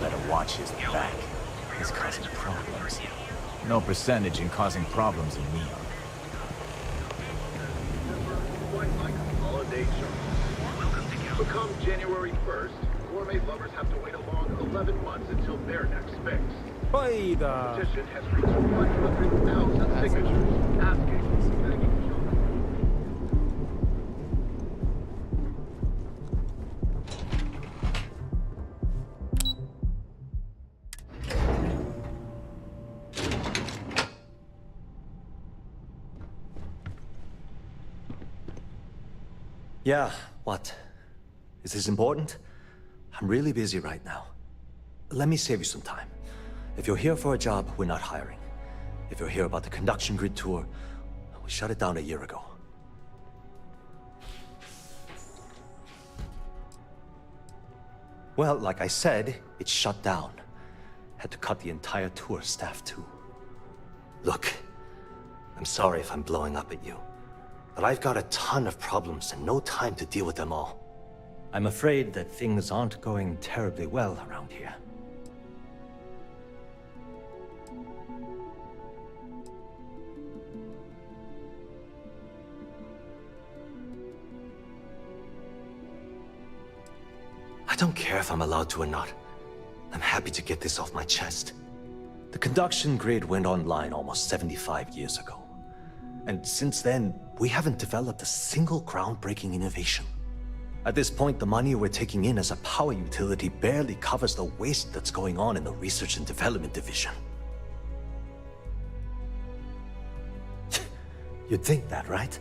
better watch his back. He's causing problems. No percentage in causing problems in Neon. Quite like a holiday show. So come January 1st, gourmet lovers have to wait a long 11 months until their next fix. Oida. The petition has reached 100,000 signatures asking, begging children. Yeah, what? Is this important? I'm really busy right now. Let me save you some time. If you're here for a job, we're not hiring. If you're here about the conduction grid tour, we shut it down a year ago. Well, like I said, it's shut down. Had to cut the entire tour staff too. Look, I'm sorry if I'm blowing up at you, but I've got a ton of problems and no time to deal with them all. I'm afraid that things aren't going terribly well around here. I don't care if I'm allowed to or not. I'm happy to get this off my chest. The conduction grid went online almost 75 years ago. And since then, we haven't developed a single groundbreaking innovation. At this point, the money we're taking in as a power utility barely covers the waste that's going on in the research and development division. You'd think that, right?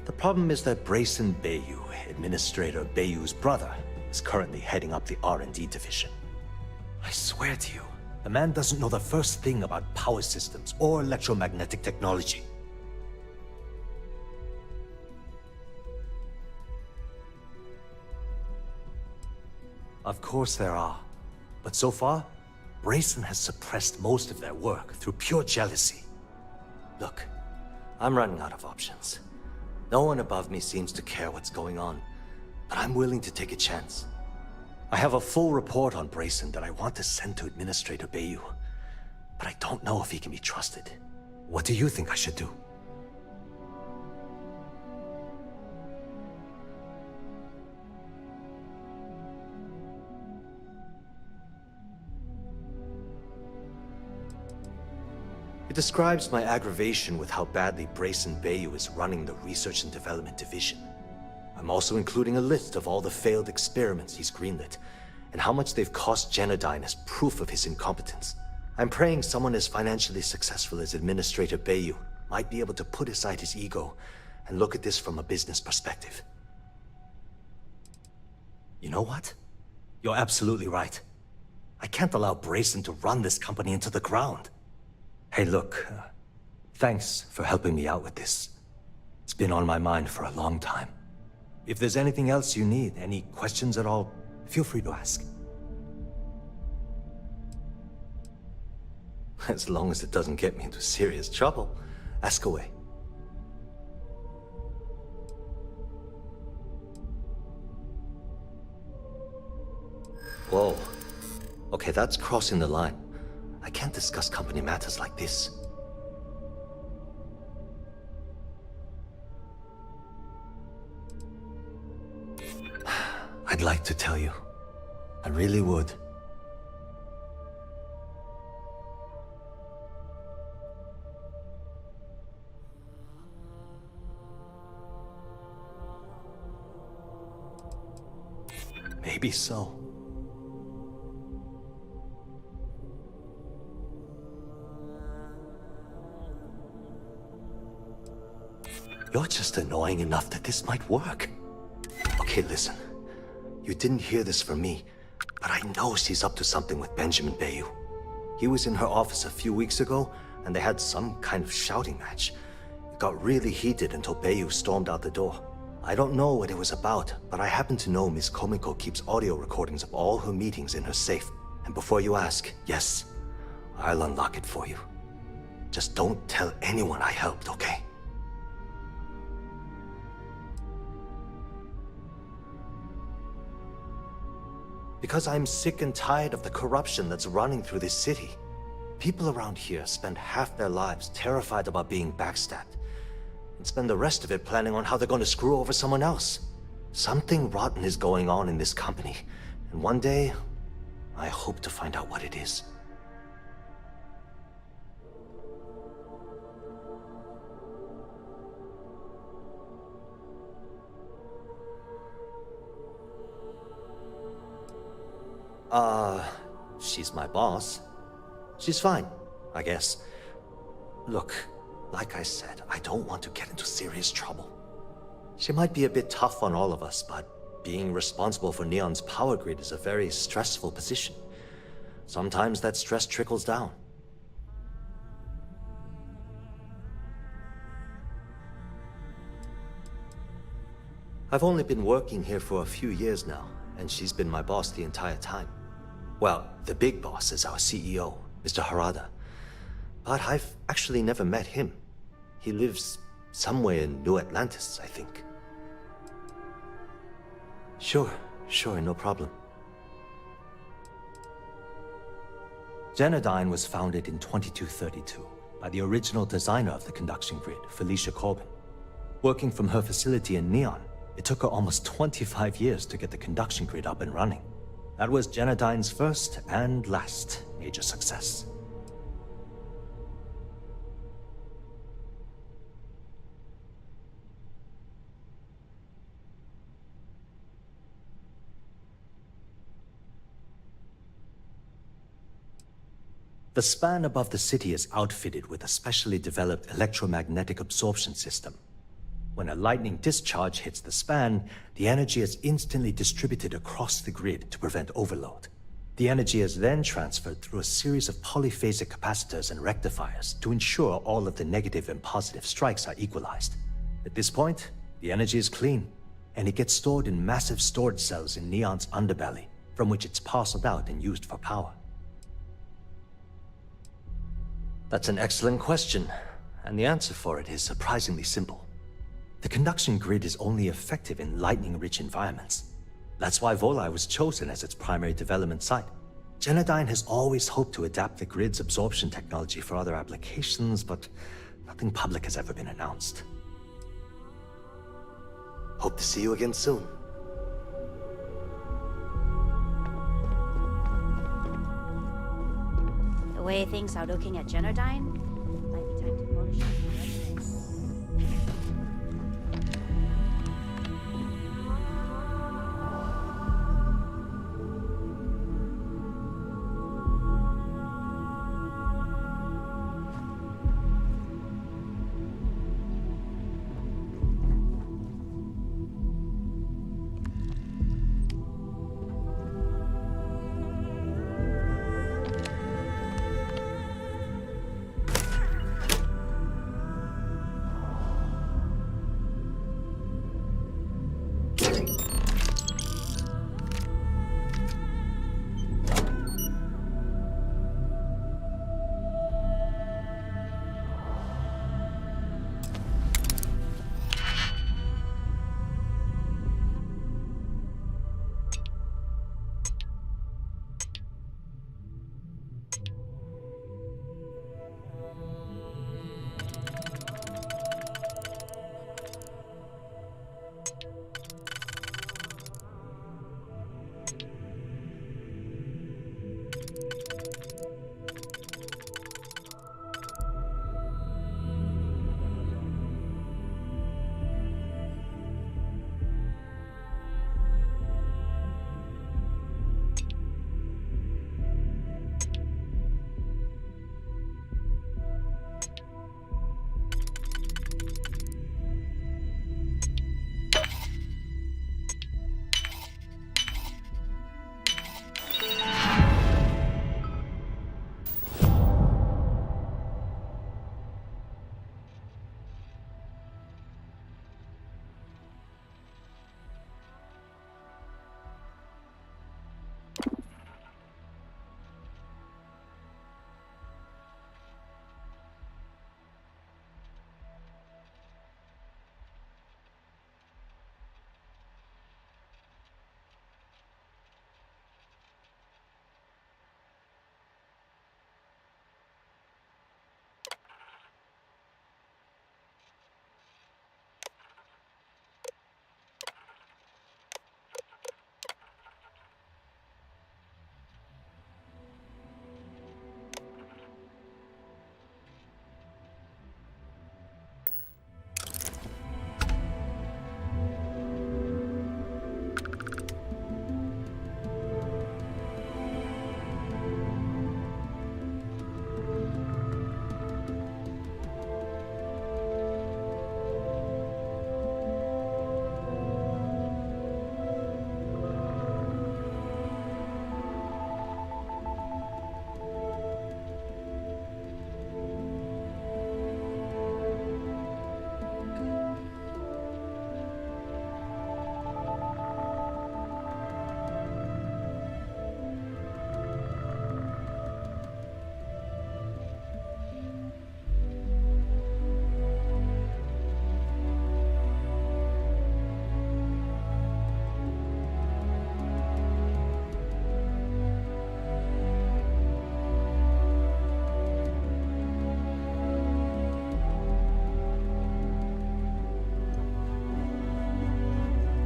The problem is that Brayson Bayou, Administrator Bayou's brother, is currently heading up the R&D division. I swear to you, the man doesn't know the first thing about power systems or electromagnetic technology. Of course there are. But so far, Brayson has suppressed most of their work through pure jealousy. Look, I'm running out of options. No one above me seems to care what's going on, but I'm willing to take a chance. I have a full report on Brayson that I want to send to Administrator Bayou, but I don't know if he can be trusted. What do you think I should do? It describes my aggravation with how badly Brayson Bayou is running the Research and Development Division. I'm also including a list of all the failed experiments he's greenlit, and how much they've cost Genodyne as proof of his incompetence. I'm praying someone as financially successful as Administrator Bayou might be able to put aside his ego and look at this from a business perspective. You know what? You're absolutely right. I can't allow Brayson to run this company into the ground. Hey, look, thanks for helping me out with this. It's been on my mind for a long time. If there's anything else you need, any questions at all, feel free to ask. As long as it doesn't get me into serious trouble, ask away. Whoa. Okay, that's crossing the line. I can't discuss company matters like this. I'd like to tell you. I really would. Maybe so. You're just annoying enough that this might work. Okay, listen. You didn't hear this from me, but I know she's up to something with Benjamin Bayou. He was in her office a few weeks ago, and they had some kind of shouting match. It got really heated until Bayou stormed out the door. I don't know what it was about, but I happen to know Miss Komiko keeps audio recordings of all her meetings in her safe. And before you ask, yes, I'll unlock it for you. Just don't tell anyone I helped, okay? Because I'm sick and tired of the corruption that's running through this city. People around here spend half their lives terrified about being backstabbed, and spend the rest of it planning on how they're going to screw over someone else. Something rotten is going on in this company, and one day, I hope to find out what it is. She's my boss. She's fine, I guess. Look, like I said, I don't want to get into serious trouble. She might be a bit tough on all of us, but being responsible for Neon's power grid is a very stressful position. Sometimes that stress trickles down. I've only been working here for a few years now, and she's been my boss the entire time. Well, the big boss is our CEO, Mr. Harada. But I've actually never met him. He lives somewhere in New Atlantis, I think. Sure, no problem. Genodyne was founded in 2232 by the original designer of the conduction grid, Felicia Corbin. Working from her facility in Neon, it took her almost 25 years to get the conduction grid up and running. That was Genodyne's first and last major success. The span above the city is outfitted with a specially developed electromagnetic absorption system. When a lightning discharge hits the span, the energy is instantly distributed across the grid to prevent overload. The energy is then transferred through a series of polyphasic capacitors and rectifiers to ensure all of the negative and positive strikes are equalized. At this point, the energy is clean, and it gets stored in massive storage cells in Neon's underbelly, from which it's parceled out and used for power. That's an excellent question, and the answer for it is surprisingly simple. The conduction grid is only effective in lightning-rich environments. That's why Volai was chosen as its primary development site. Genodyne has always hoped to adapt the grid's absorption technology for other applications, but nothing public has ever been announced. Hope to see you again soon. The way things are looking at Genodyne, might be time to polish up your resume.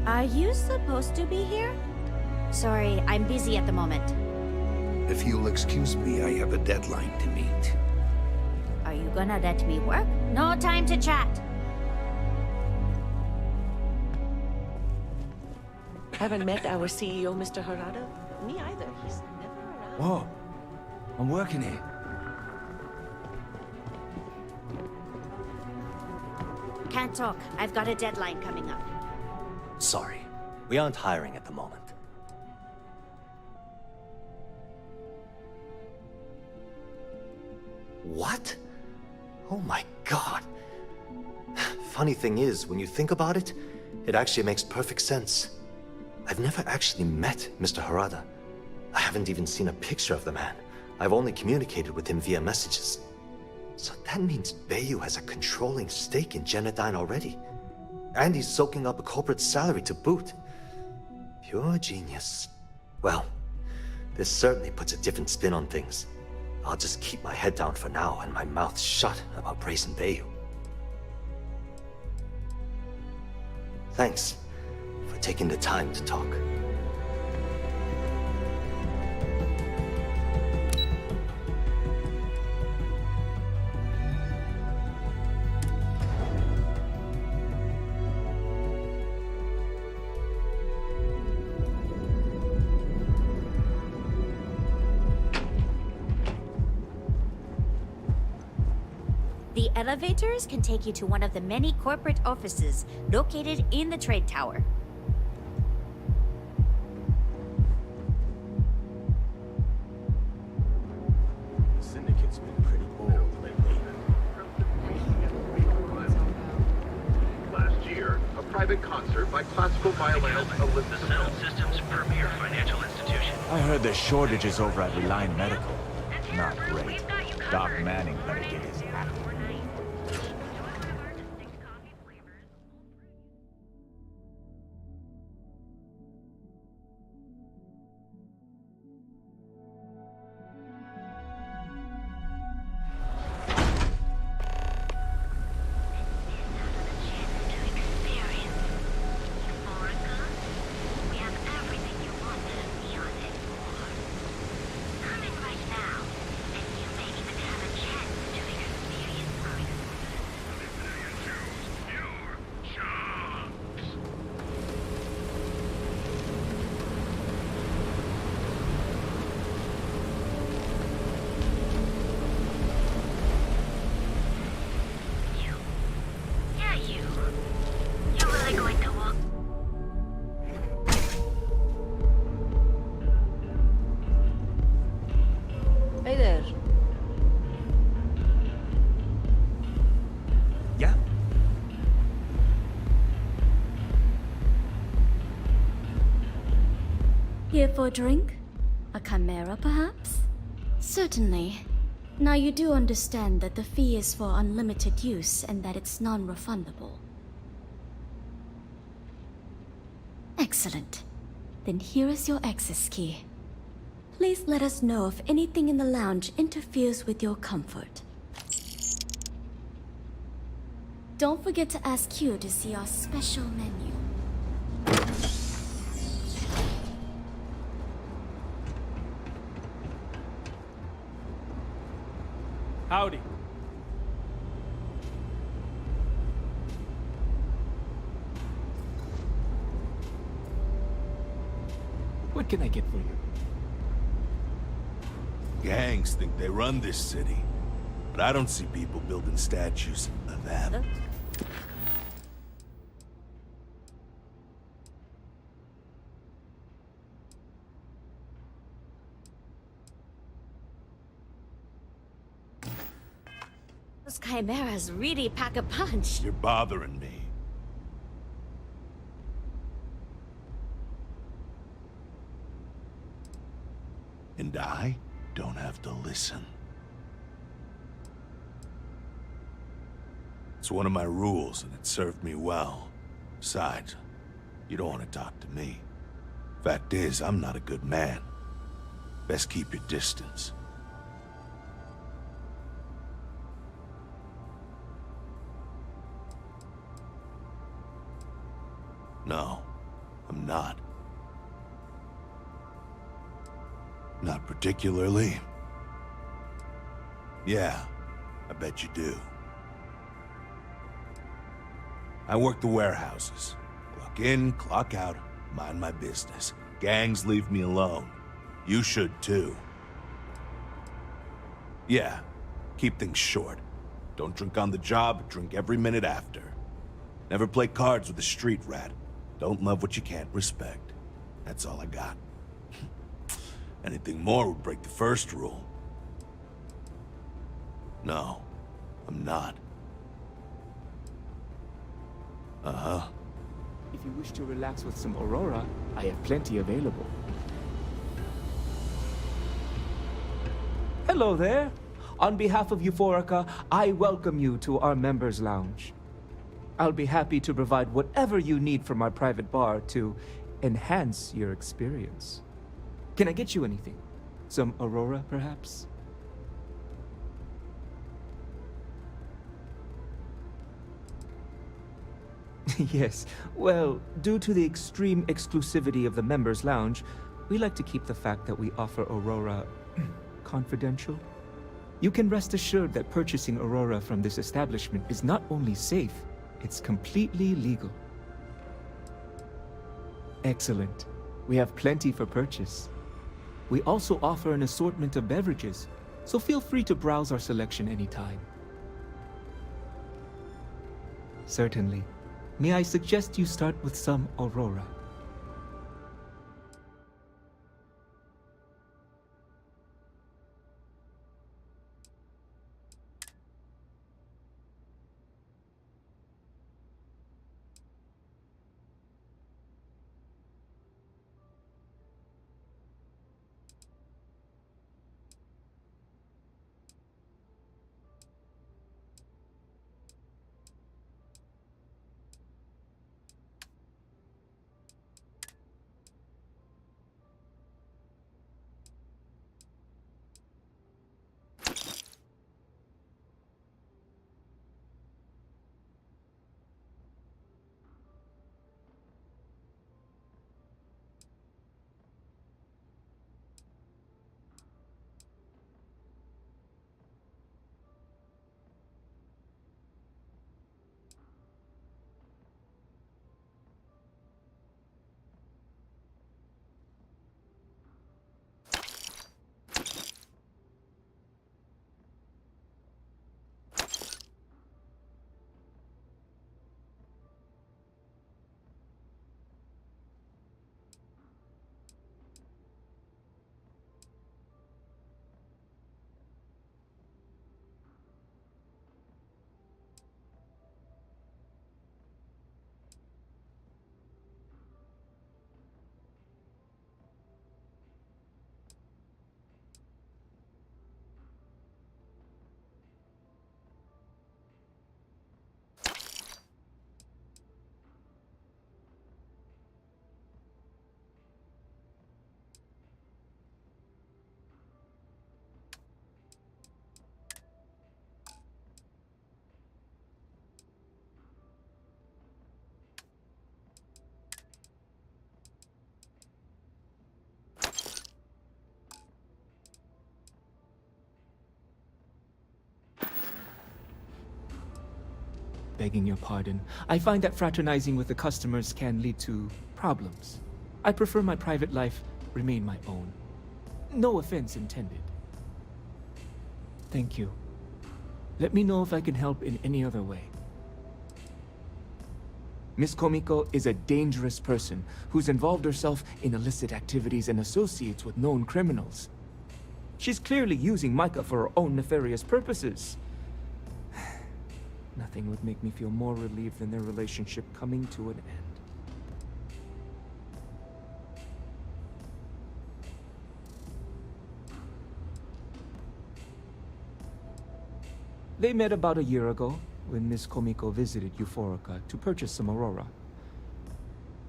Are you supposed to be here? Sorry, I'm busy at the moment. If you'll excuse me, I have a deadline to meet. Are you gonna let me work? No time to chat. Haven't met our CEO, Mr. Harada? Me either. He's never around. Whoa. I'm working here. Can't talk. I've got a deadline coming up. Sorry, we aren't hiring at the moment. What? Oh my god. Funny thing is, when you think about it, it actually makes perfect sense. I've never actually met Mr. Harada. I haven't even seen a picture of the man. I've only communicated with him via messages. So that means Bayu has a controlling stake in Genodyne already. And he's soaking up a corporate salary to boot. Pure genius. Well, this certainly puts a different spin on things. I'll just keep my head down for now and my mouth shut about praising Bayu. Thanks for taking the time to talk. The elevators can take you to one of the many corporate offices located in the trade tower. The Syndicate's been pretty bold lately. Last year, a private concert by classical violinist Elizabeth. The Settled Systems' premier financial institution. I heard there's shortages over at Reliant Medical. Not great. Doc Manning better get his act. Hey there. Yeah? Here for a drink? A chimera, perhaps? Certainly. Now you do understand that the fee is for unlimited use and that it's non-refundable. Excellent. Then here is your access key. Please let us know if anything in the lounge interferes with your comfort. Don't forget to ask Q to see our special menu. Howdy. What can I get for you? Gangs think they run this city, but I don't see people building statues of them. Those chimeras really pack a punch. You're bothering me. And I don't have to listen. It's one of my rules, and it served me well. Besides, you don't want to talk to me. Fact is, I'm not a good man. Best keep your distance. No, I'm not. Not particularly. Yeah, I bet you do. I work the warehouses. Clock in, clock out, mind my business. Gangs leave me alone. You should too. Yeah, keep things short. Don't drink on the job, drink every minute after. Never play cards with a street rat. Don't love what you can't respect. That's all I got. Anything more would break the first rule. No, I'm not. Uh-huh. If you wish to relax with some Aurora, I have plenty available. Hello there. On behalf of Euphorica, I welcome you to our members' lounge. I'll be happy to provide whatever you need from our private bar to enhance your experience. Can I get you anything? Some Aurora, perhaps? Yes. Well, due to the extreme exclusivity of the members' lounge, we like to keep the fact that we offer Aurora confidential. You can rest assured that purchasing Aurora from this establishment is not only safe, it's completely legal. Excellent. We have plenty for purchase. We also offer an assortment of beverages, so feel free to browse our selection anytime. Certainly. May I suggest you start with some Aurora? Begging your pardon, I find that fraternizing with the customers can lead to problems. I prefer my private life remain my own. No offense intended. Thank you. Let me know if I can help in any other way. Miss Komiko is a dangerous person who's involved herself in illicit activities and associates with known criminals. She's clearly using Micah for her own nefarious purposes. Nothing would make me feel more relieved than their relationship coming to an end. They met about a year ago, when Miss Komiko visited Euphorica to purchase some Aurora.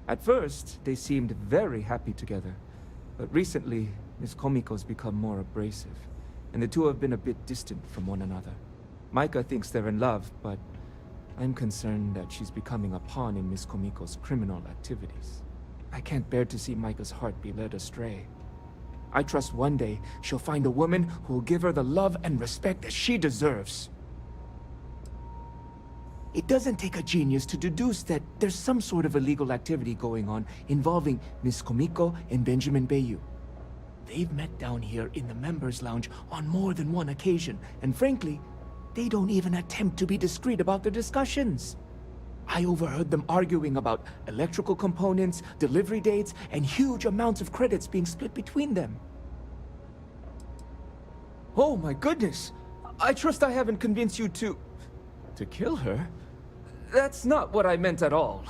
At first, they seemed very happy together, but recently, Miss Komiko's become more abrasive, and the two have been a bit distant from one another. Micah thinks they're in love, but I'm concerned that she's becoming a pawn in Miss Komiko's criminal activities. I can't bear to see Micah's heart be led astray. I trust one day she'll find a woman who will give her the love and respect that she deserves. It doesn't take a genius to deduce that there's some sort of illegal activity going on involving Miss Komiko and Benjamin Bayou. They've met down here in the members' lounge on more than one occasion, and frankly, they don't even attempt to be discreet about their discussions. I overheard them arguing about electrical components, delivery dates, and huge amounts of credits being split between them. Oh my goodness! I trust I haven't convinced you to kill her? That's not what I meant at all.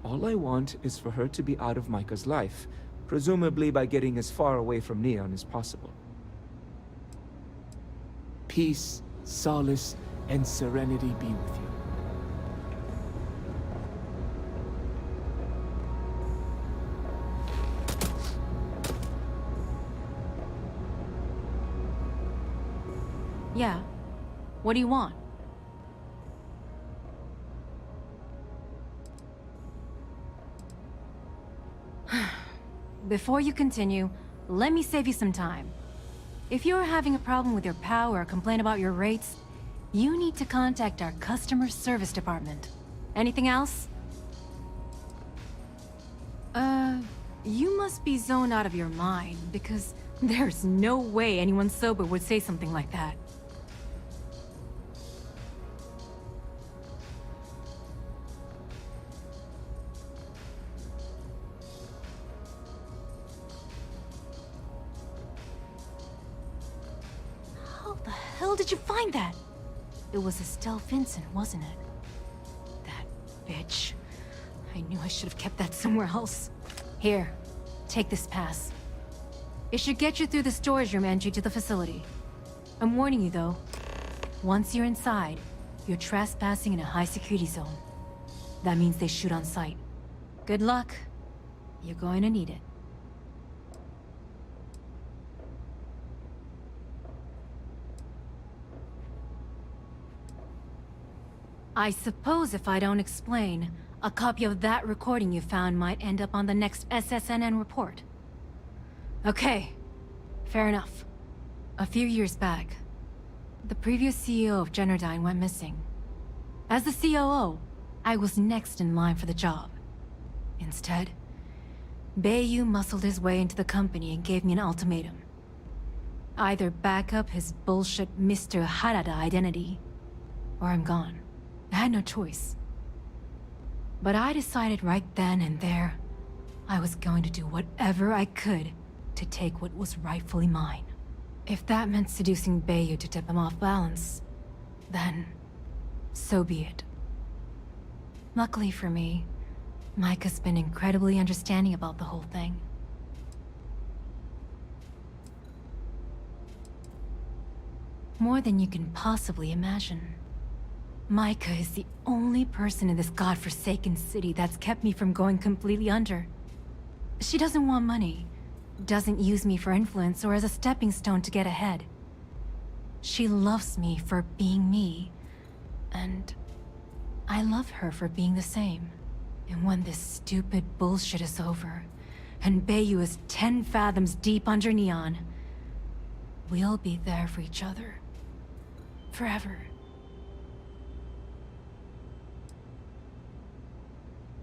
All I want is for her to be out of Micah's life, presumably by getting as far away from Neon as possible. Peace, solace, and serenity be with you. Yeah. What do you want? Before you continue, let me save you some time. If you're having a problem with your POW or complain about your rates, you need to contact our customer service department. Anything else? You must be zoned out of your mind, because there's no way anyone sober would say something like that. How the hell did you find that? It was Estelle Vincent, wasn't it? That bitch. I knew I should have kept that somewhere else. Here, take this pass. It should get you through the storage room entry to the facility. I'm warning you though. Once you're inside, you're trespassing in a high-security zone. That means they shoot on sight. Good luck. You're going to need it. I suppose if I don't explain, a copy of that recording you found might end up on the next SSNN report. Okay, fair enough. A few years back, the previous CEO of Generdyne went missing. As the COO, I was next in line for the job. Instead, Bayou muscled his way into the company and gave me an ultimatum. Either back up his bullshit Mr. Harada identity, or I'm gone. I had no choice. But I decided right then and there, I was going to do whatever I could to take what was rightfully mine. If that meant seducing Bayou to tip him off balance, then so be it. Luckily for me, Mike has been incredibly understanding about the whole thing. More than you can possibly imagine. Micah is the only person in this godforsaken city that's kept me from going completely under. She doesn't want money, doesn't use me for influence or as a stepping stone to get ahead. She loves me for being me, and I love her for being the same. And when this stupid bullshit is over, and Bayou is 10 fathoms deep under Neon, we'll be there for each other. Forever.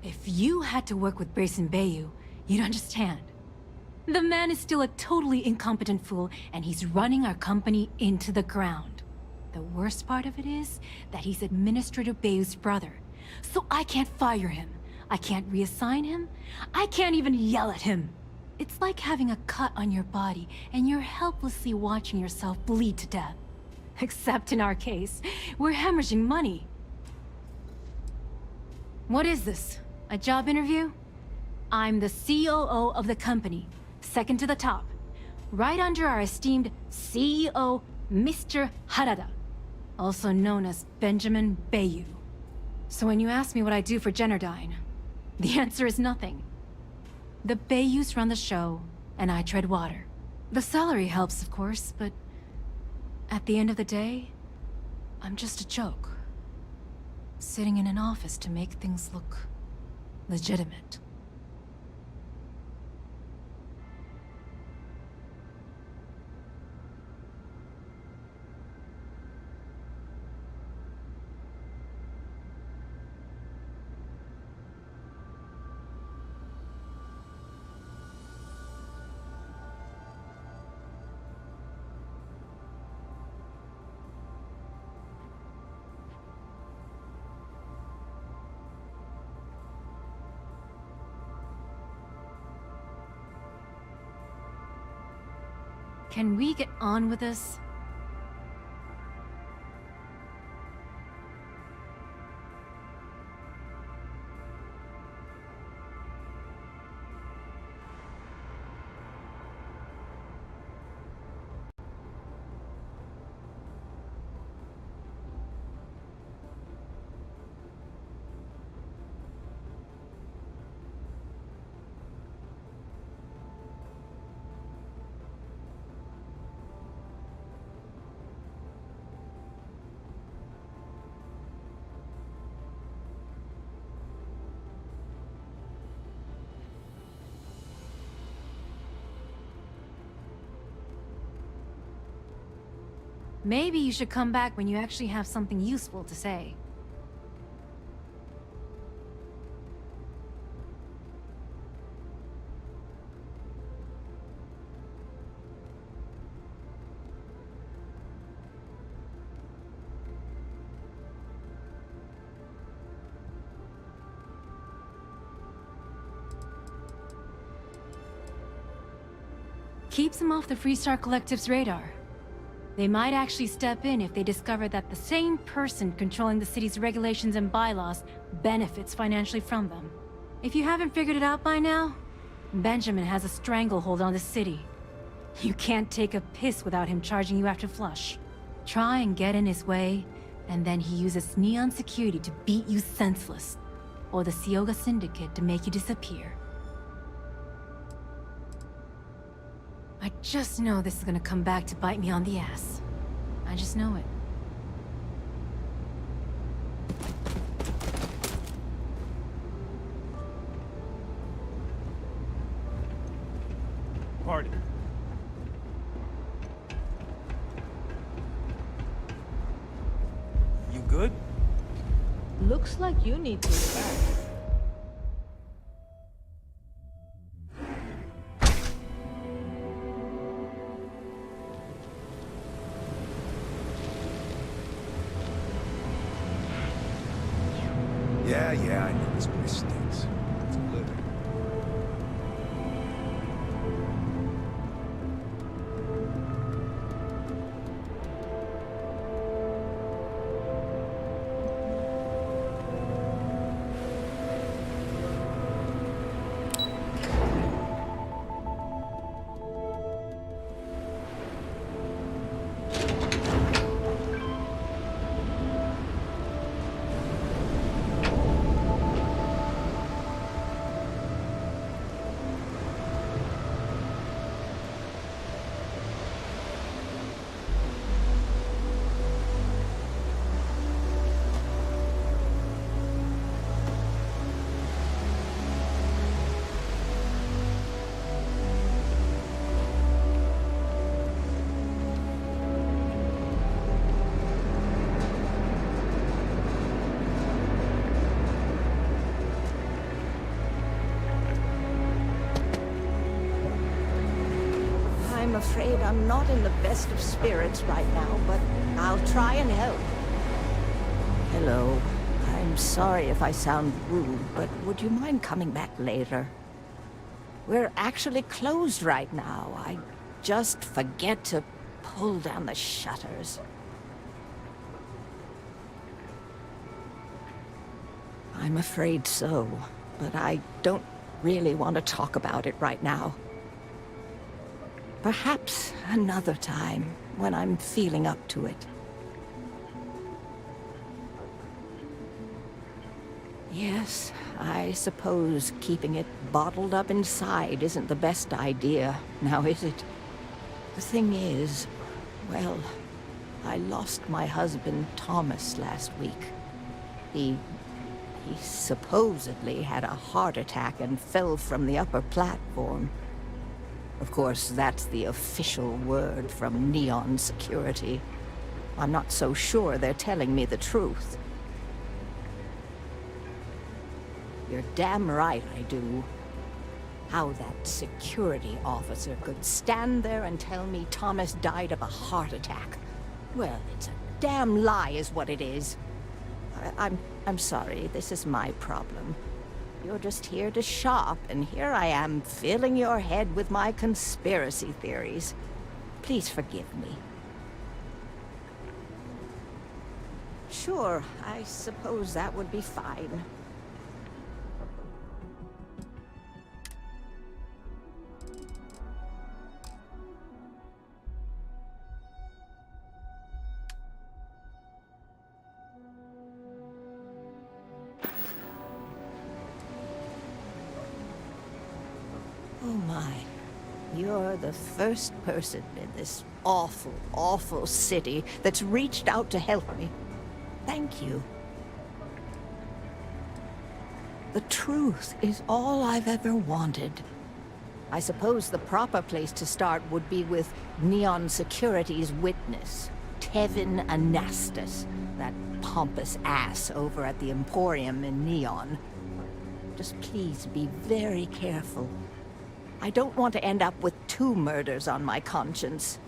If you had to work with Grayson Bayou, you'd understand. The man is still a totally incompetent fool, and he's running our company into the ground. The worst part of it is that he's Administrator Bayou's brother, so I can't fire him. I can't reassign him. I can't even yell at him. It's like having a cut on your body, and you're helplessly watching yourself bleed to death. Except in our case, we're hemorrhaging money. What is this? A job interview? I'm the COO of the company, second to the top, right under our esteemed CEO, Mr. Harada, also known as Benjamin Bayou. So when you ask me what I do for Generdyne, the answer is nothing. The Bayous run the show, and I tread water. The salary helps, of course, but at the end of the day, I'm just a joke. Sitting in an office to make things look legitimate. Can we get on with this? Maybe you should come back when you actually have something useful to say. Keeps him off the Freestar Collective's radar. They might actually step in if they discover that the same person controlling the city's regulations and bylaws benefits financially from them. If you haven't figured it out by now, Benjamin has a stranglehold on the city. You can't take a piss without him charging you after flush. Try and get in his way, and then he uses Neon security to beat you senseless, or the Sioga Syndicate to make you disappear. I just know this is gonna come back to bite me on the ass. I just know it. Pardon. You good? Looks like you need to relax. Yeah, I know this place stinks. It's a living. I'm afraid I'm not in the best of spirits right now, but I'll try and help. Hello. I'm sorry if I sound rude, but would you mind coming back later? We're actually closed right now. I just forget to pull down the shutters. I'm afraid so, but I don't really want to talk about it right now. Perhaps another time, when I'm feeling up to it. Yes, I suppose keeping it bottled up inside isn't the best idea, now is it? The thing is, well, I lost my husband Thomas last week. He supposedly had a heart attack and fell from the upper platform. Of course, that's the official word from Neon Security. I'm not so sure they're telling me the truth. You're damn right I do. How that security officer could stand there and tell me Thomas died of a heart attack. Well, it's a damn lie is what it is. I'm sorry, this is my problem. You're just here to shop, and here I am filling your head with my conspiracy theories. Please forgive me. Sure, I suppose that would be fine. Oh my. You're the first person in this awful, awful city that's reached out to help me. Thank you. The truth is all I've ever wanted. I suppose the proper place to start would be with Neon Security's witness, Tevin Anastas, that pompous ass over at the Emporium in Neon. Just please be very careful. I don't want to end up with 2 murders on my conscience.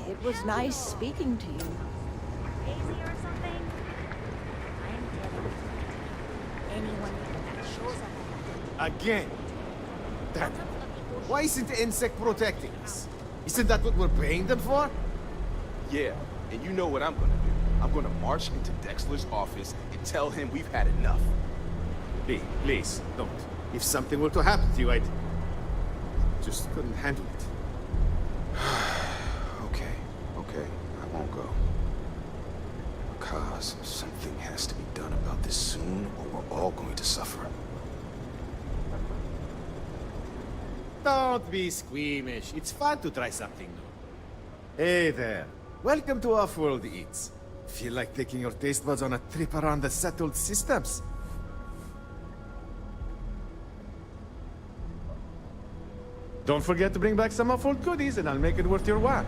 It was nice speaking to you. Crazy or something? I'm dead. Anyone that shows up. Again? Damn it. Why isn't the insect protecting us? Isn't that what we're paying them for? Yeah, and you know what I'm gonna do. I'm gonna march into Dexler's office and tell him we've had enough. Please, don't. If something were to happen to you, I'd... just couldn't handle it. Okay, I won't go. Because something has to be done about this soon, or we're all going to suffer. Don't be squeamish. It's fun to try something new. Hey there. Welcome to Off-World Eats. Feel like taking your taste buds on a trip around the settled systems? Don't forget to bring back some Off-World goodies and I'll make it worth your while.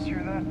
Hear that?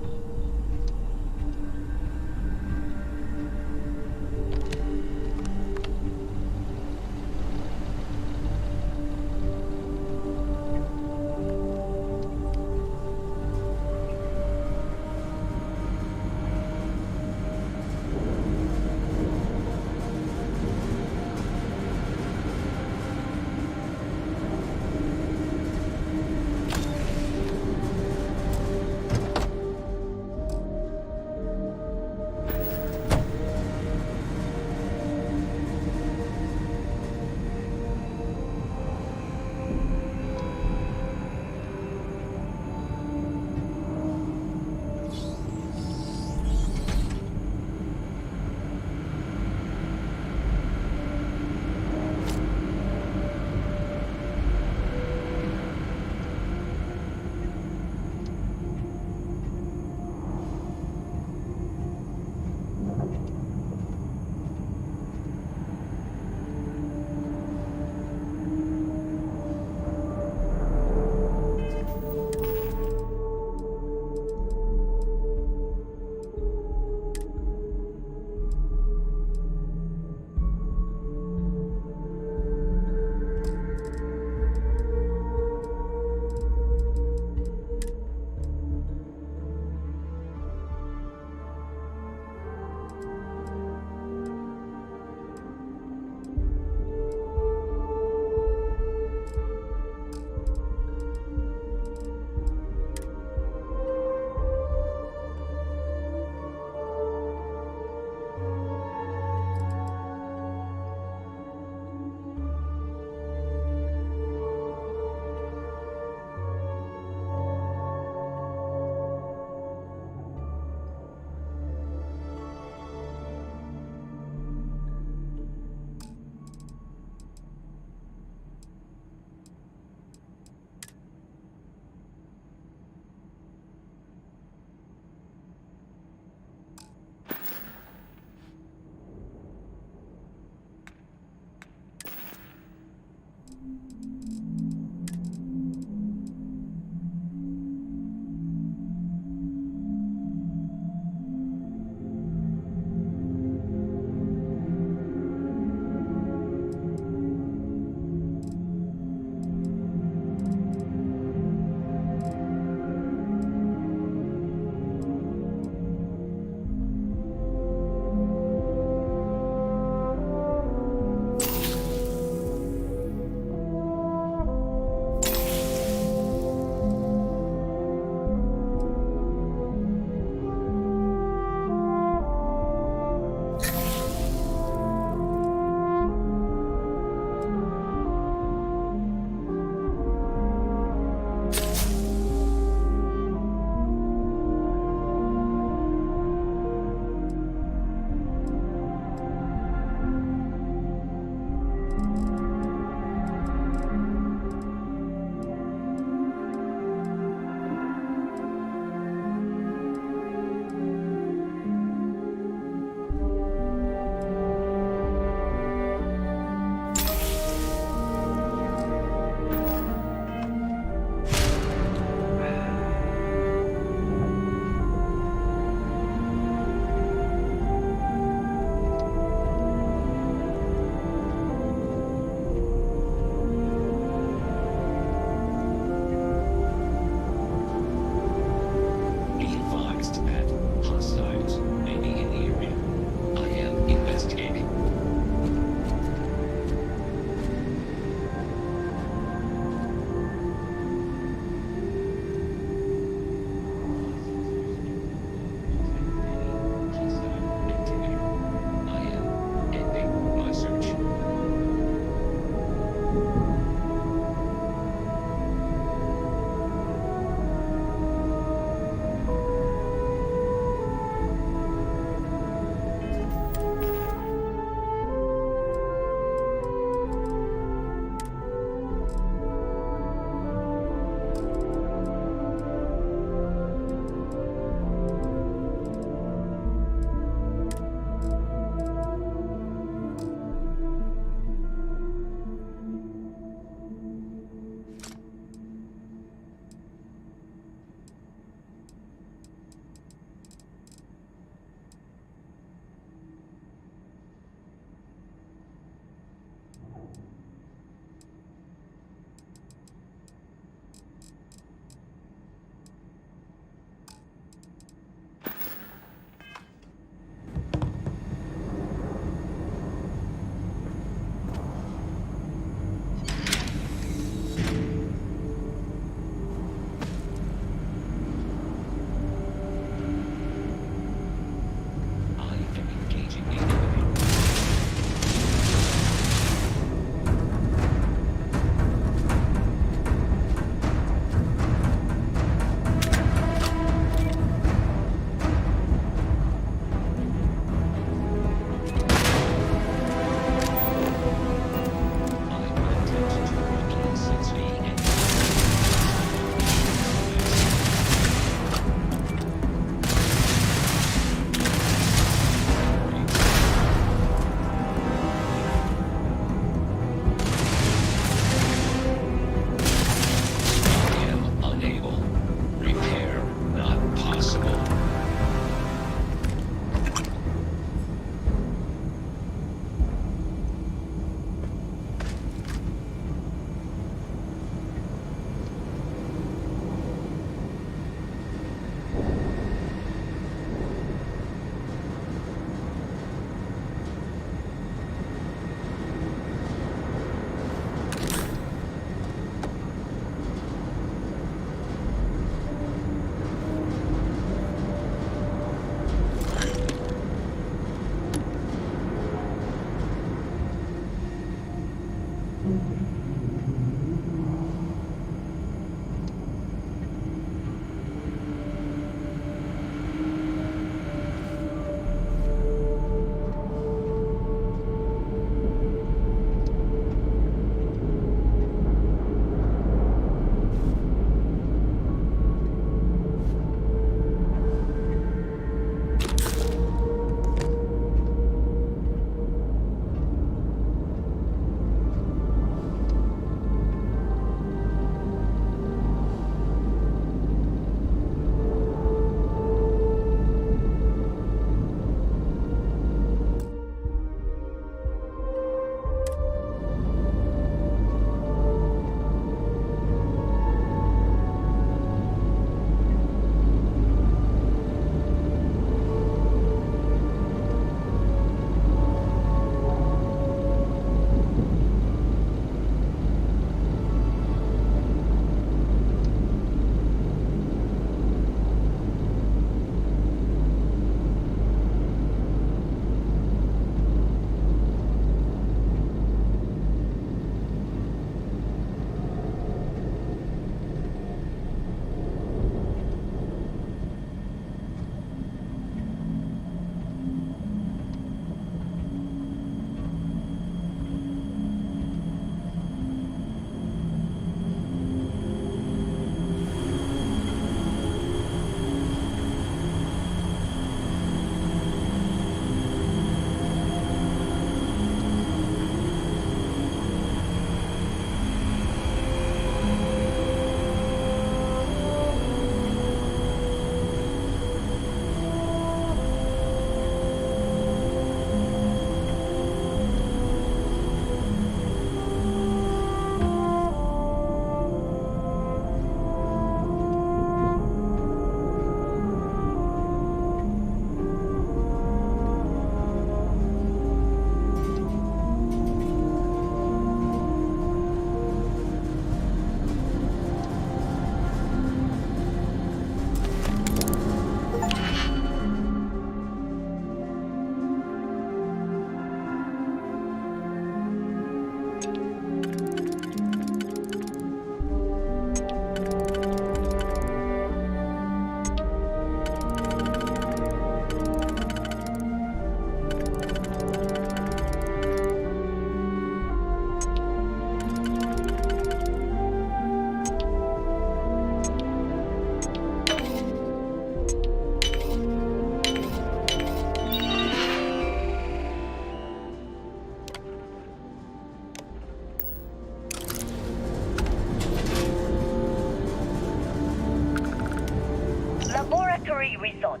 Laboratory result.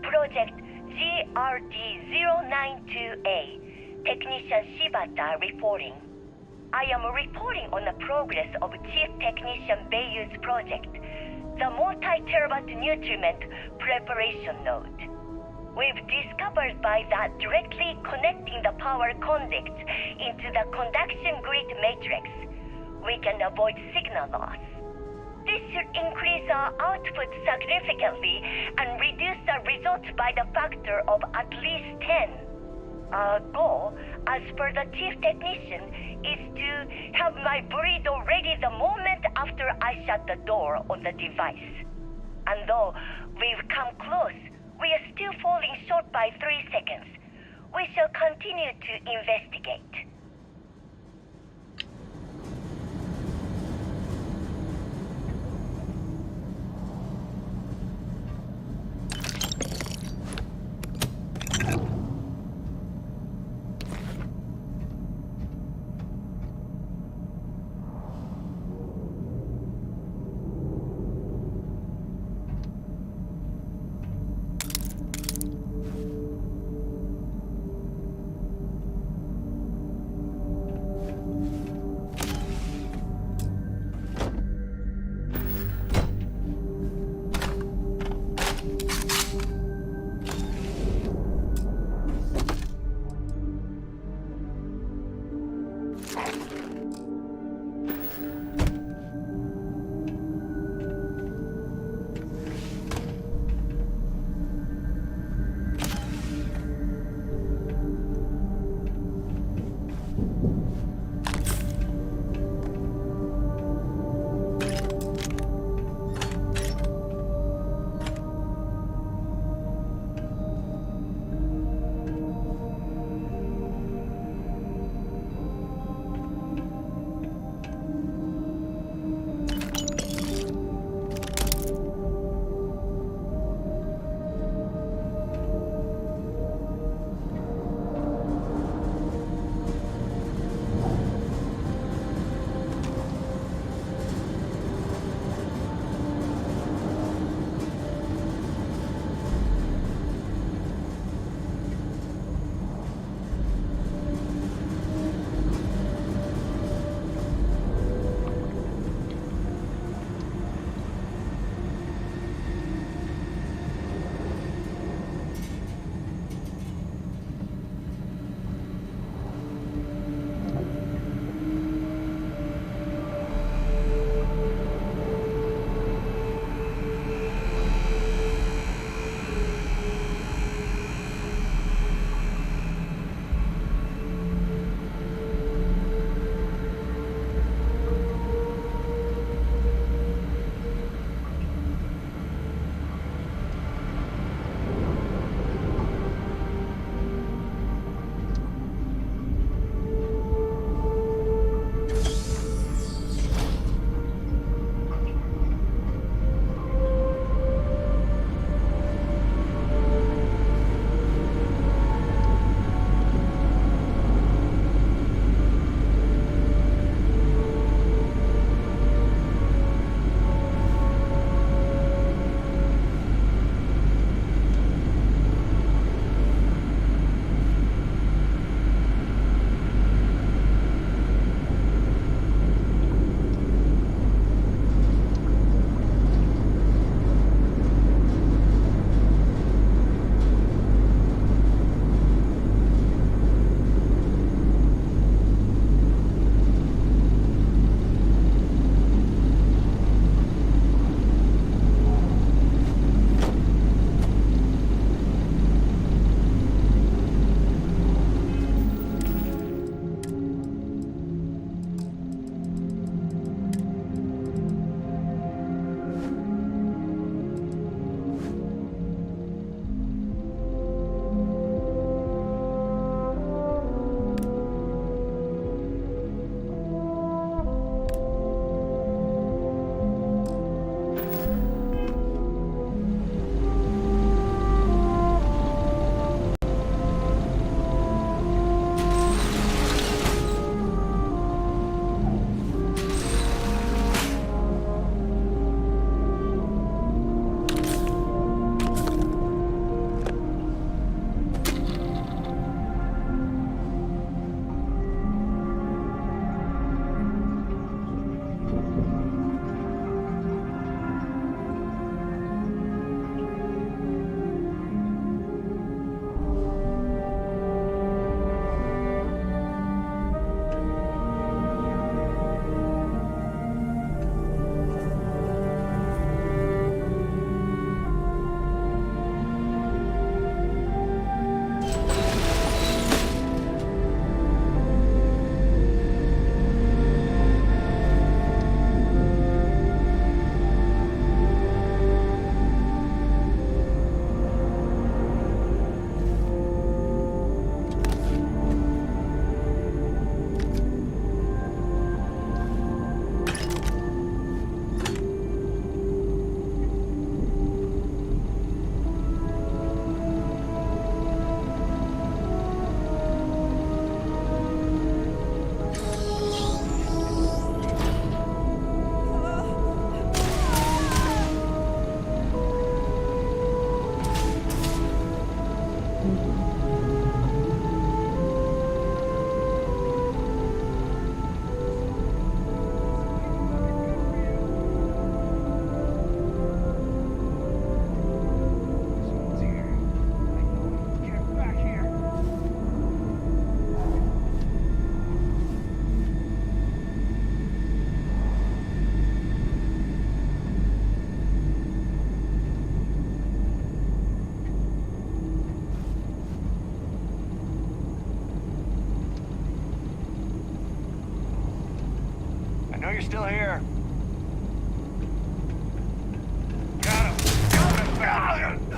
Project GRD-092A. Technician Shibata reporting. I am reporting on the progress of Chief Technician Beiyu's project, the multi-terabyte nutriment preparation node. We've discovered by that directly connecting the power conducts into the conduction grid matrix, we can avoid signal loss. This should increase our output significantly and reduce the results by the factor of at least 10. Our goal, as per the chief technician, is to have my burrito ready the moment after I shut the door on the device. And though we've come close, we are still falling short by 3 seconds. We shall continue to investigate. know you're still here. Got him! Got him!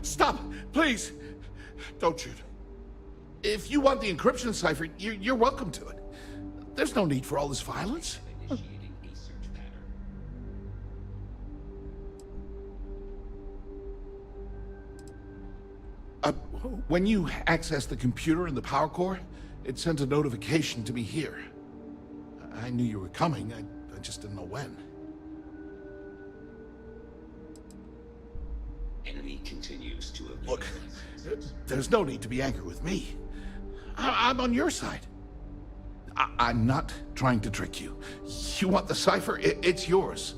Stop! Please! Don't shoot. If you want the encryption cipher, you're welcome to it. There's no need for all this violence. When you access the computer in the power core, it sent a notification to me here. I knew you were coming, I just didn't know when. Enemy continues to evade. Look, there's no need to be angry with me. I'm on your side. I'm not trying to trick you. You want the cipher? It's yours.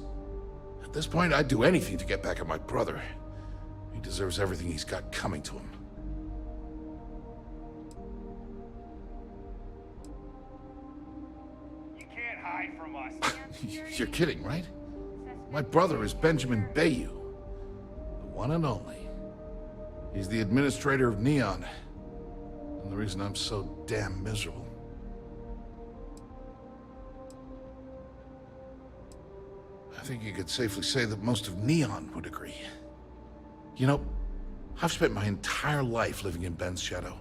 At this point, I'd do anything to get back at my brother. He deserves everything he's got coming to him. You can't hide from us. You're kidding, right? My brother is Benjamin Bayou. The one and only. He's the administrator of Neon. And the reason I'm so damn miserable. I think you could safely say that most of Neon would agree. You know, I've spent my entire life living in Ben's shadow.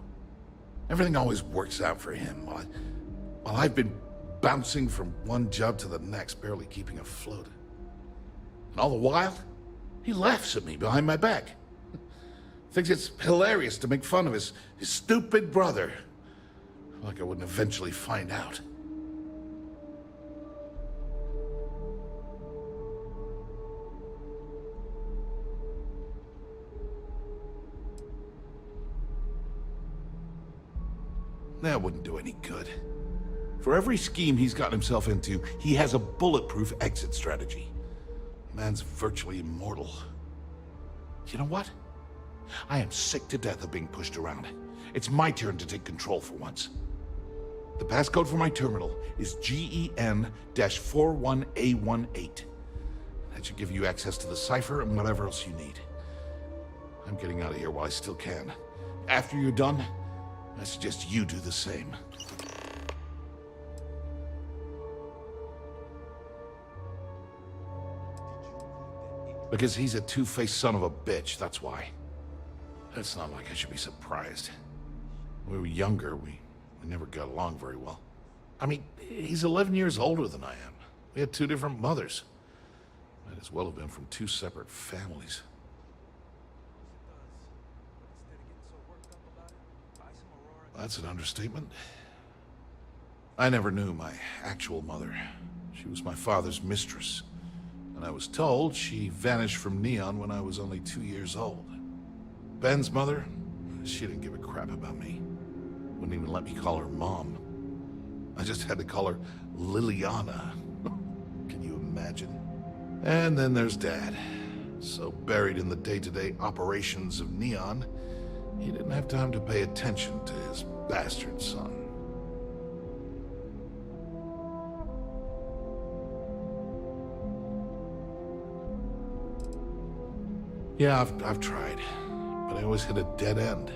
Everything always works out for him, while I've been bouncing from one job to the next, barely keeping afloat. And all the while, he laughs at me behind my back. Thinks it's hilarious to make fun of his stupid brother. Like I wouldn't eventually find out. That wouldn't do any good. For every scheme he's gotten himself into, he has a bulletproof exit strategy. Man's virtually immortal. You know what? I am sick to death of being pushed around. It's my turn to take control for once. The passcode for my terminal is GEN-41A18. That should give you access to the cipher and whatever else you need. I'm getting out of here while I still can. After you're done, I suggest you do the same. Because he's a two-faced son of a bitch, that's why. It's not like I should be surprised. When we were younger, we never got along very well. I mean, he's 11 years older than I am. We had two different mothers. Might as well have been from two separate families. That's an understatement. I never knew my actual mother. She was my father's mistress. And I was told she vanished from Neon when I was only 2 years old. Ben's mother, she didn't give a crap about me. Wouldn't even let me call her Mom. I just had to call her Liliana. Can you imagine? And then there's Dad. So buried in the day-to-day operations of Neon, he didn't have time to pay attention to his bastard son. Yeah, I've tried, but I always hit a dead end.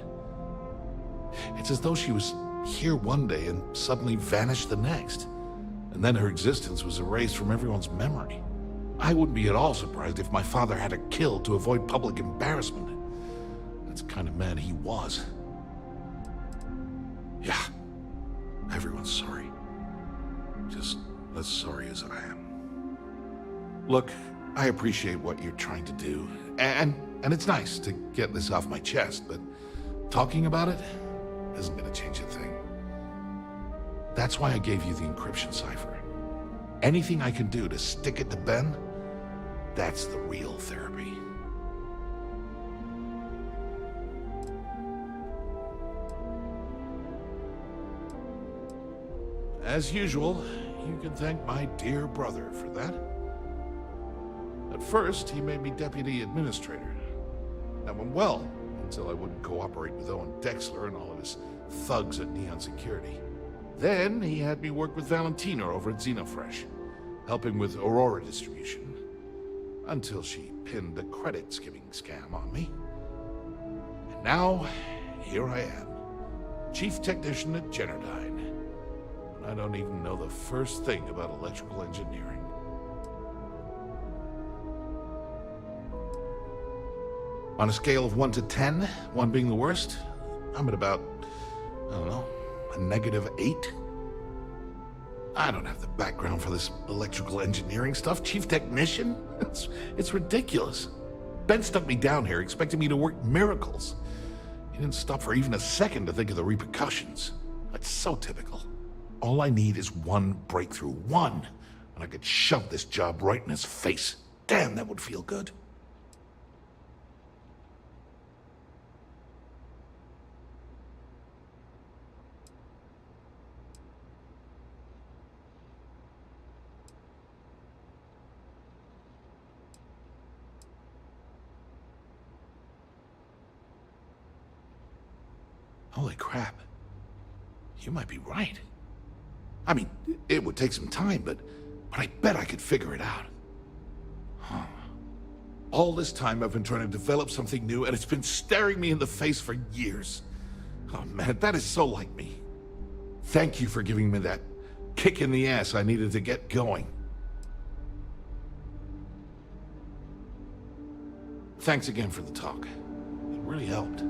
It's as though she was here one day and suddenly vanished the next. And then her existence was erased from everyone's memory. I wouldn't be at all surprised if my father had her killed to avoid public embarrassment. That's the kind of man he was. Yeah, everyone's sorry. Just as sorry as I am. Look, I appreciate what you're trying to do, and it's nice to get this off my chest, but talking about it isn't gonna change a thing. That's why I gave you the encryption cipher. Anything I can do to stick it to Ben, that's the real therapy. As usual, you can thank my dear brother for that. At first, he made me deputy administrator. That went well, until I wouldn't cooperate with Owen Dexler and all of his thugs at Neon Security. Then, he had me work with Valentina over at Xenofresh, helping with Aurora distribution. Until she pinned a credit skimming scam on me. And now, here I am, chief technician at Generdyne. And I don't even know the first thing about electrical engineering. On a scale of 1 to 10, 1 being the worst, I'm at about, I don't know, a -8. I don't have the background for this electrical engineering stuff. Chief technician? It's ridiculous. Ben stuck me down here expecting me to work miracles. He didn't stop for even a second to think of the repercussions. That's so typical. All I need is one breakthrough. One. And I could shove this job right in his face. Damn, that would feel good. Holy crap. You might be right. I mean, it would take some time, but I bet I could figure it out. Huh. All this time I've been trying to develop something new, and it's been staring me in the face for years. Oh man, that is so like me. Thank you for giving me that kick in the ass I needed to get going. Thanks again for the talk. It really helped.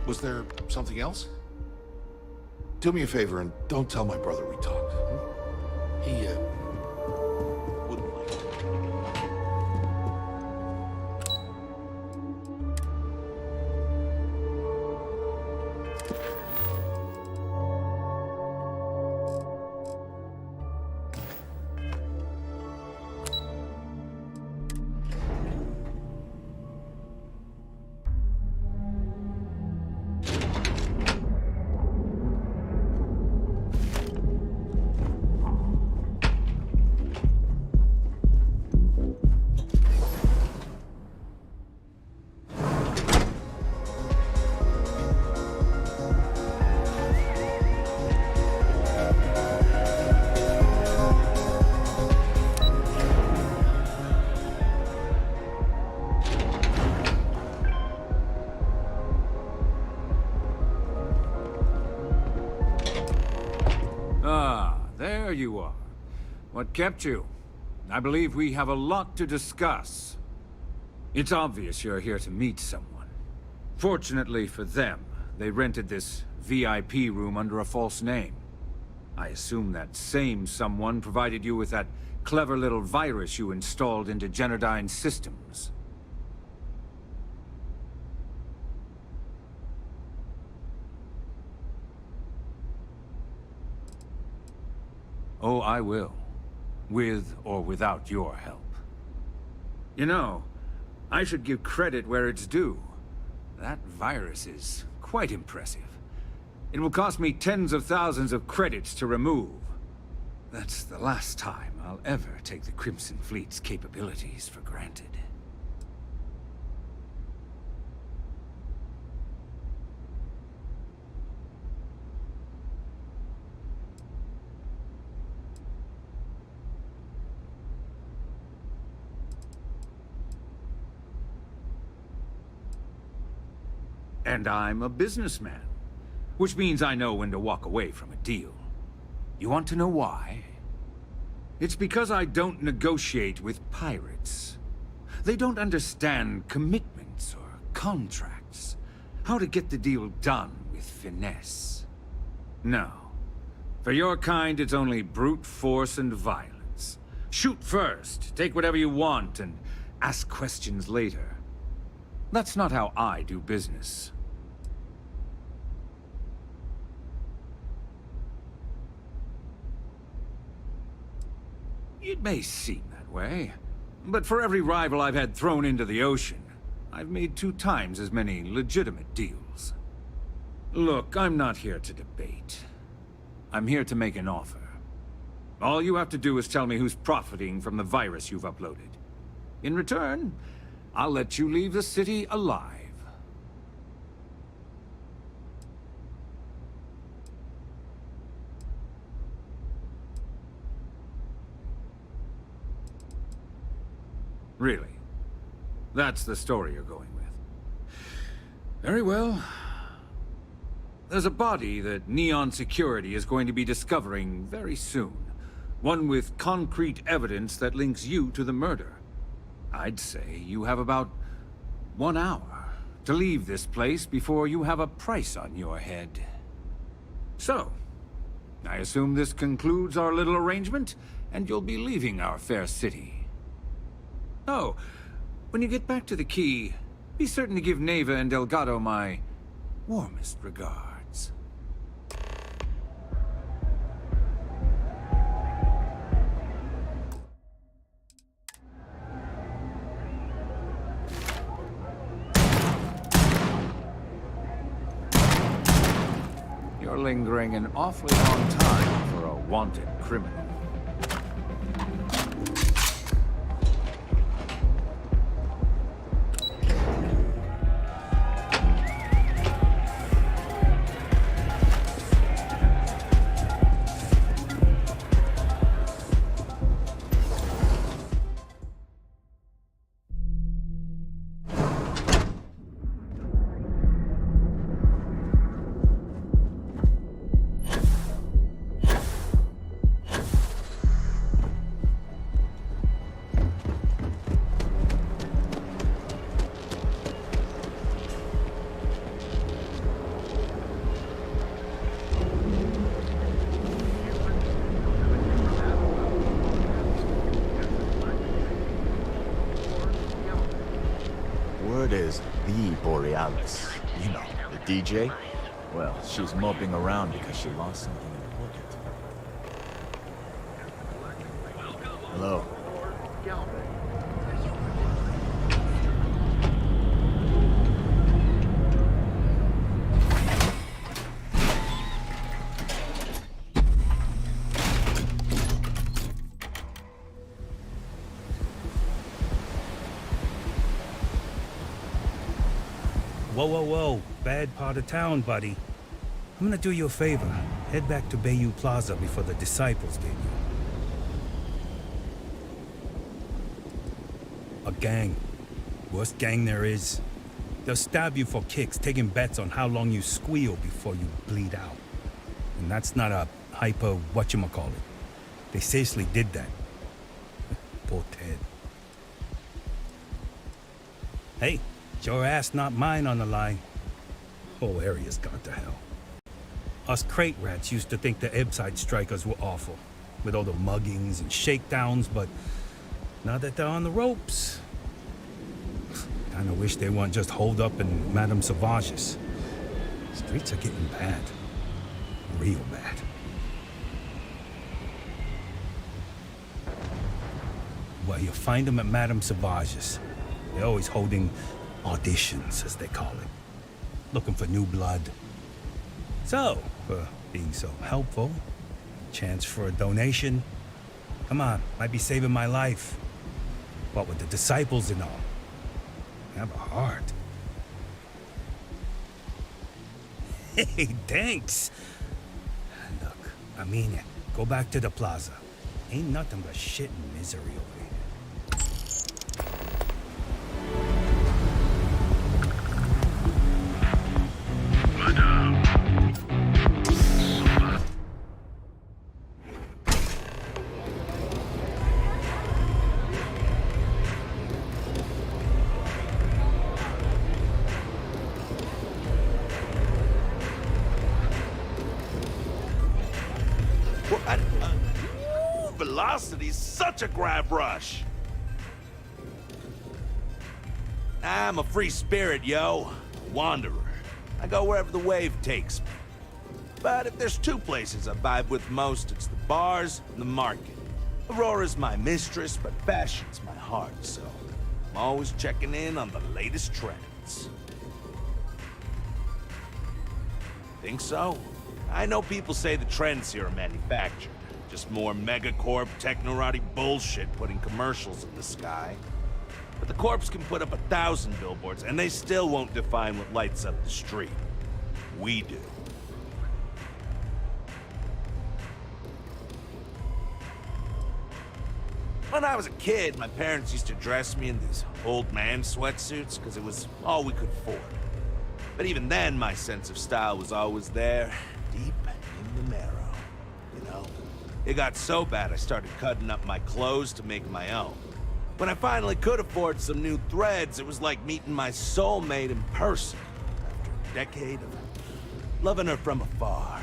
Was there something else? Do me a favor and don't tell my brother we talked. He, wouldn't like it. There you are. What kept you? I believe we have a lot to discuss. It's obvious you're here to meet someone. Fortunately for them, they rented this VIP room under a false name. I assume that same someone provided you with that clever little virus you installed into Genodyne's systems. Oh, I will. With or without your help. You know, I should give credit where it's due. That virus is quite impressive. It will cost me tens of thousands of credits to remove. That's the last time I'll ever take the Crimson Fleet's capabilities for granted. And I'm a businessman, which means I know when to walk away from a deal. You want to know why? It's because I don't negotiate with pirates. They don't understand commitments or contracts, how to get the deal done with finesse. No. For your kind, it's only brute force and violence. Shoot first, take whatever you want, and ask questions later. That's not how I do business. It may seem that way, but for every rival I've had thrown into the ocean, I've made 2 times as many legitimate deals. Look, I'm not here to debate. I'm here to make an offer. All you have to do is tell me who's profiting from the virus you've uploaded. In return, I'll let you leave the city alive. Really? That's the story you're going with. Very well. There's a body that Neon Security is going to be discovering very soon. One with concrete evidence that links you to the murder. I'd say you have about 1 hour to leave this place before you have a price on your head. So, I assume this concludes our little arrangement, and you'll be leaving our fair city. Oh, when you get back to the key, be certain to give Neva and Delgado my warmest regards. You're lingering an awfully long time for a wanted criminal. Word is the Borealis. You know, the DJ? Well, she's moping around because she lost something important. Hello. Whoa, whoa, whoa. Bad part of town, buddy. I'm gonna do you a favor. Head back to Bayou Plaza before the disciples get you. A gang. Worst gang there is. They'll stab you for kicks, taking bets on how long you squeal before you bleed out. And that's not a hyper whatchamacallit. They seriously did that. Poor Ted. Hey. Your ass, not mine on the line. Whole area's gone to hell. Us crate rats used to think the Ebbside strikers were awful, with all the muggings and shakedowns, but now that they're on the ropes, kinda wish they weren't just holed up in Madame Sauvage's. Streets are getting bad. Real bad. Well, you'll find them at Madame Sauvage's. They're always holding auditions, as they call it. Looking for new blood. So, for being so helpful, chance for a donation. Come on, might be saving my life. What with the disciples and all. Have a heart. Hey, thanks. Look, I mean it. Go back to the plaza. Ain't nothing but shit and misery over here. curiosity's such a grab rush. I'm a free spirit, yo. Wanderer. I go wherever the wave takes me. But if there's two places I vibe with most, it's the bars and the market. Aurora's my mistress, but fashion's my heart, so I'm always checking in on the latest trends. Think so? I know people say the trends here are manufactured. Just more megacorp, technorati bullshit putting commercials in the sky. But the corps can put up 1,000 billboards, and they still won't define what lights up the street. We do. When I was a kid, my parents used to dress me in these old man sweatsuits because it was all we could afford. But even then, my sense of style was always there, deep in the marrow. You know? It got so bad I started cutting up my clothes to make my own. When I finally could afford some new threads, it was like meeting my soulmate in person after a decade of loving her from afar.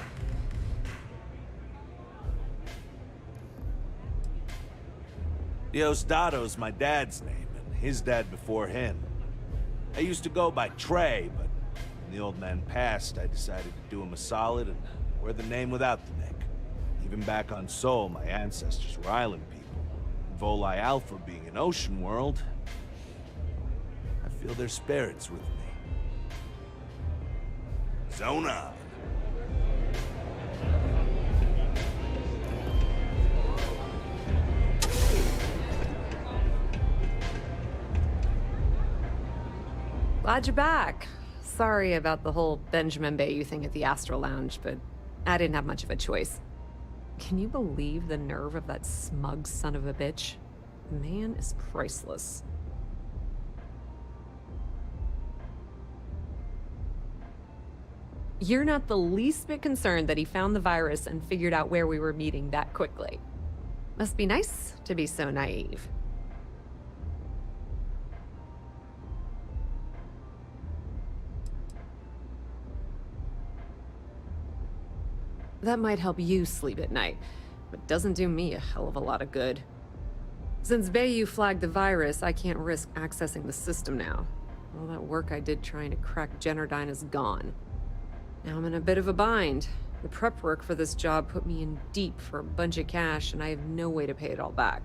Diosdado's my dad's name, and his dad before him. I used to go by Trey, but when the old man passed, I decided to do him a solid and wear the name without the Nick. Even back on Sol, my ancestors were island people. Volii Alpha being an ocean world, I feel their spirits with me. Zone up. Glad you're back. Sorry about the whole Benjamin Bayou thing at the Astral Lounge, but I didn't have much of a choice. Can you believe the nerve of that smug son of a bitch? The man is priceless. You're not the least bit concerned that he found the virus and figured out where we were meeting that quickly. Must be nice to be so naive. That might help you sleep at night, but doesn't do me a hell of a lot of good. Since Bayou flagged the virus, I can't risk accessing the system now. All that work I did trying to crack Generdyne is gone. Now I'm in a bit of a bind. The prep work for this job put me in deep for a bunch of cash, and I have no way to pay it all back.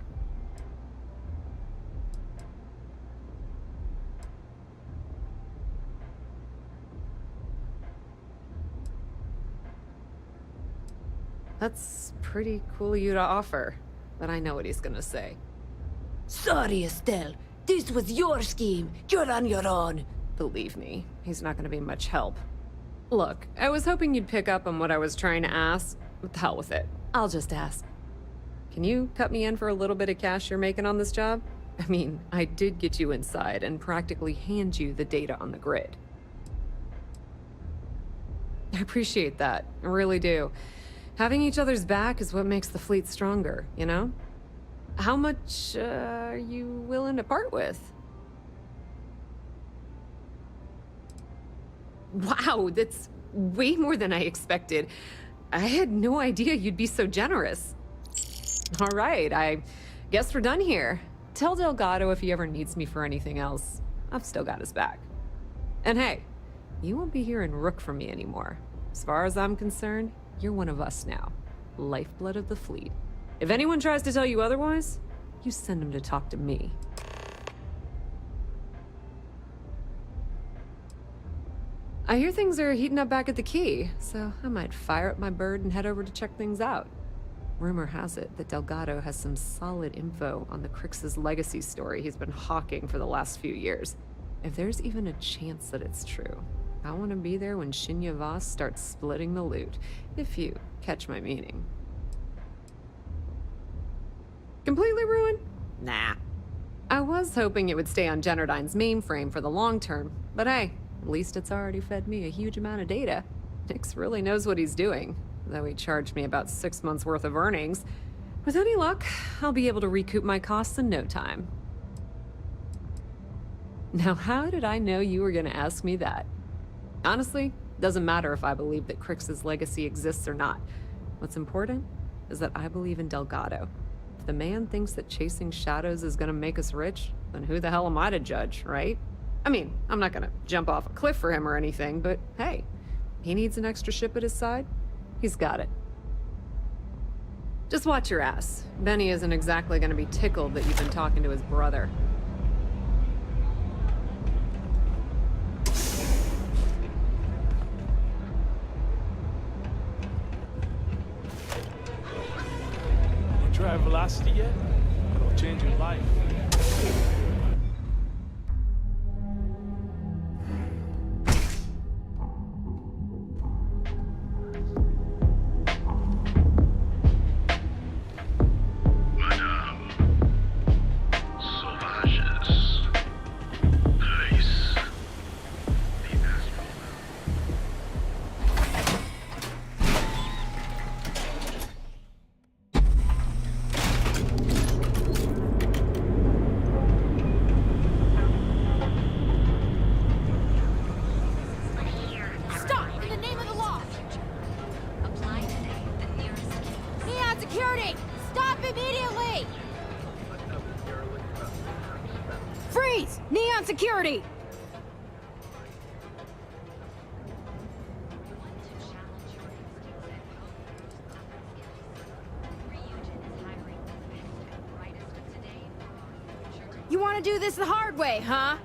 That's pretty cool of you to offer, but I know what he's gonna say. Sorry, Estelle. This was your scheme. You're on your own. Believe me, he's not gonna be much help. Look, I was hoping you'd pick up on what I was trying to ask. What the hell with it? I'll just ask. Can you cut me in for a little bit of cash you're making on this job? I mean, I did get you inside and practically hand you the data on the grid. I appreciate that. I really do. Having each other's back is what makes the fleet stronger, you know? How much are you willing to part with? Wow, that's way more than I expected. I had no idea you'd be so generous. All right, I guess we're done here. Tell Delgado if he ever needs me for anything else. I've still got his back. And hey, you won't be hearing Rook from me anymore. As far as I'm concerned, you're one of us now. Lifeblood of the fleet. If anyone tries to tell you otherwise, you send them to talk to me. I hear things are heating up back at the Key, so I might fire up my bird and head over to check things out. Rumor has it that Delgado has some solid info on the Crix's legacy story he's been hawking for the last few years. If there's even a chance that it's true, I want to be there when Shinya Voss starts splitting the loot, if you catch my meaning. Completely ruined? Nah. I was hoping it would stay on Generdyne's mainframe for the long term, but hey, at least it's already fed me a huge amount of data. Nix really knows what he's doing, though he charged me about 6 months worth of earnings. With any luck, I'll be able to recoup my costs in no time. Now, how did I know you were going to ask me that? Honestly, doesn't matter if I believe that Crix's legacy exists or not. What's important is that I believe in Delgado. the man thinks that chasing shadows is gonna make us rich, then who the hell am I to judge, right? I mean, I'm not gonna jump off a cliff for him or anything, but hey, he needs an extra ship at his side. He's got it. Just watch your ass. Benny isn't exactly gonna be tickled that you've been talking to his brother. You try velocity yet? It'll change your life. Security! You want to do this the hard way, huh?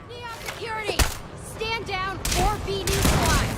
Neon security! Stand down or be neutralized!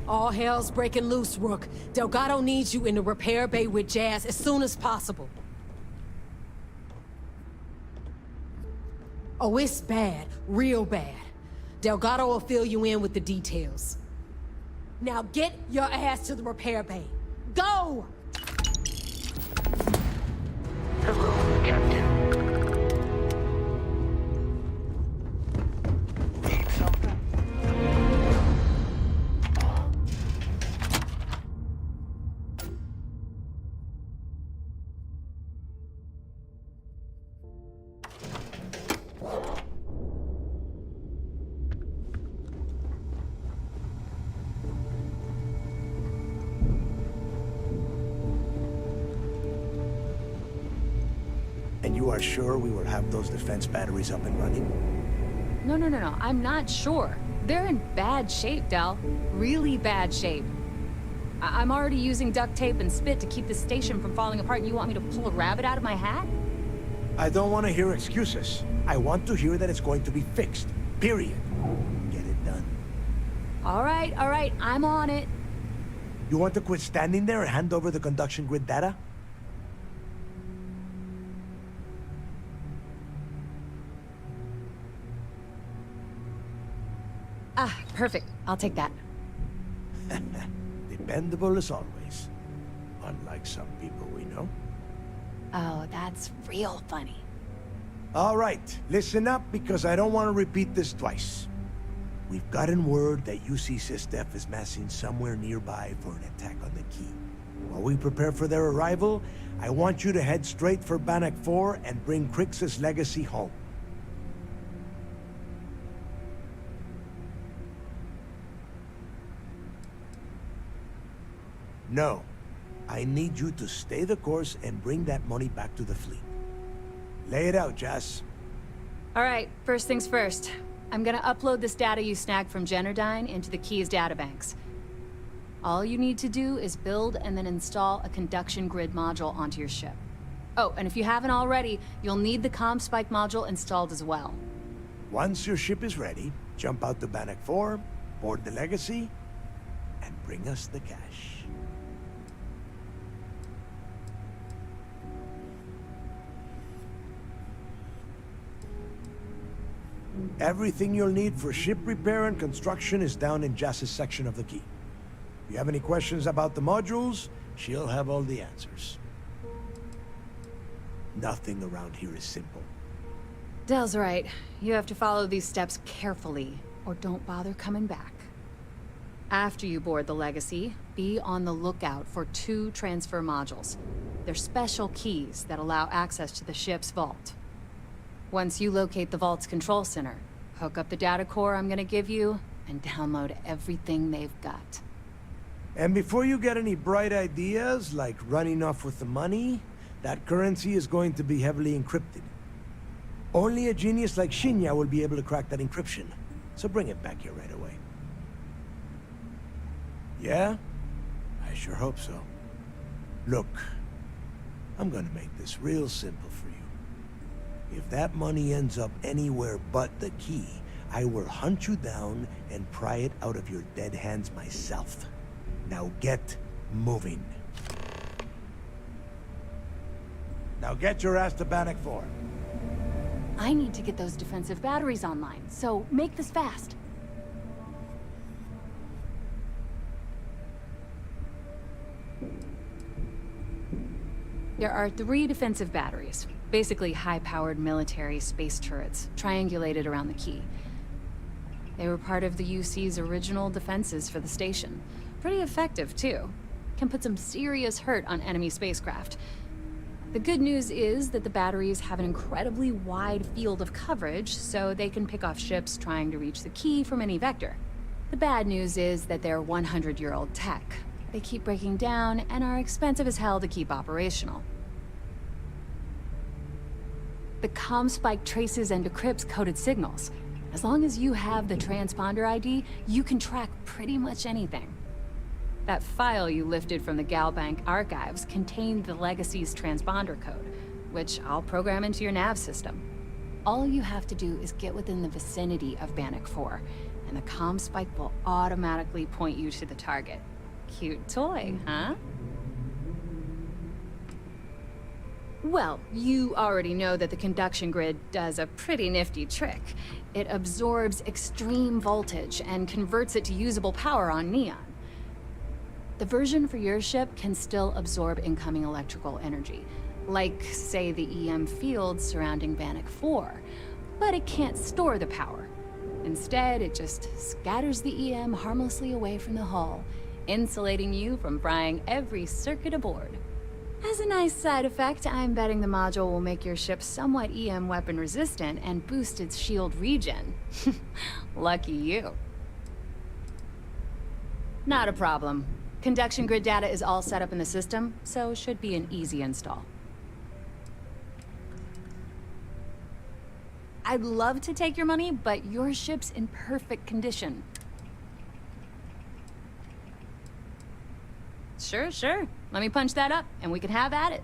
All hell's breaking loose, Rook. Delgado needs you in the repair bay with Jazz as soon as possible. Oh, it's bad. Real bad. Delgado will fill you in with the details. Now get your ass to the repair bay. Go! Hello, Captain. Need something? And you are sure we will have those defense batteries up and running? No. I'm not sure. They're in bad shape, Del. Really bad shape. I'm already using duct tape and spit to keep the station from falling apart, and you want me to pull a rabbit out of my hat? I don't want to hear excuses. I want to hear that it's going to be fixed. Period. Get it done. All right. I'm on it. You want to quit standing there and hand over the conduction grid data? Ah, perfect. I'll take that. Dependable as always. Unlike some people we know. Oh, that's real funny. All right, listen up because I don't want to repeat this twice. We've gotten word that UC Systef is massing somewhere nearby for an attack on the key. While we prepare for their arrival, I want you to head straight for Bannock 4 and bring Crix's legacy home. No. I need you to stay the course and bring that money back to the fleet. Lay it out, Jess. All right, first things first. I'm gonna upload this data you snagged from Generdyne into the Key's databanks. All you need to do is build and then install a conduction grid module onto your ship. Oh, and if you haven't already, you'll need the comm spike module installed as well. Once your ship is ready, jump out to Bannock 4, board the legacy, and bring us the cash. Everything you'll need for ship repair and construction is down in Jass's section of the key. If you have any questions about the modules, she'll have all the answers. Nothing around here is simple. Del's right. You have to follow these steps carefully, or don't bother coming back. After you board the Legacy, be on the lookout for 2 transfer modules. They're special keys that allow access to the ship's vault. Once you locate the vault's control center, hook up the data core I'm gonna give you, and download everything they've got. And before you get any bright ideas, like running off with the money, that currency is going to be heavily encrypted. Only a genius like Shinya will be able to crack that encryption, so bring it back here right away. Yeah? I sure hope so. Look, I'm gonna make this real simple for you. If that money ends up anywhere but the key, I will hunt you down and pry it out of your dead hands myself. Now get moving. Now get your ass to Bannock 4. I need to get those defensive batteries online, so make this fast. There are 3 defensive batteries. Basically high-powered military space turrets, triangulated around the key. They were part of the UC's original defenses for the station. Pretty effective, too. Can put some serious hurt on enemy spacecraft. The good news is that the batteries have an incredibly wide field of coverage, so they can pick off ships trying to reach the key from any vector. The bad news is that they're 100-year-old tech. They keep breaking down and are expensive as hell to keep operational. The comm spike traces and decrypts coded signals. As long as you have the transponder ID, you can track pretty much anything. That file you lifted from the Galbank archives contained the Legacy's transponder code, which I'll program into your nav system. All you have to do is get within the vicinity of Bannock 4, and the comm spike will automatically point you to the target. Cute toy, huh? Well, you already know that the conduction grid does a pretty nifty trick. It absorbs extreme voltage and converts it to usable power on Neon. The version for your ship can still absorb incoming electrical energy, like, say, the EM field surrounding Bannock 4, but it can't store the power. Instead, it just scatters the EM harmlessly away from the hull, insulating you from frying every circuit aboard. As a nice side effect, I'm betting the module will make your ship somewhat EM weapon resistant and boost its shield regen. Lucky you. Not a problem. Conduction grid data is all set up in the system, so should be an easy install. I'd love to take your money, but your ship's in perfect condition. Sure. Let me punch that up, and we can have at it.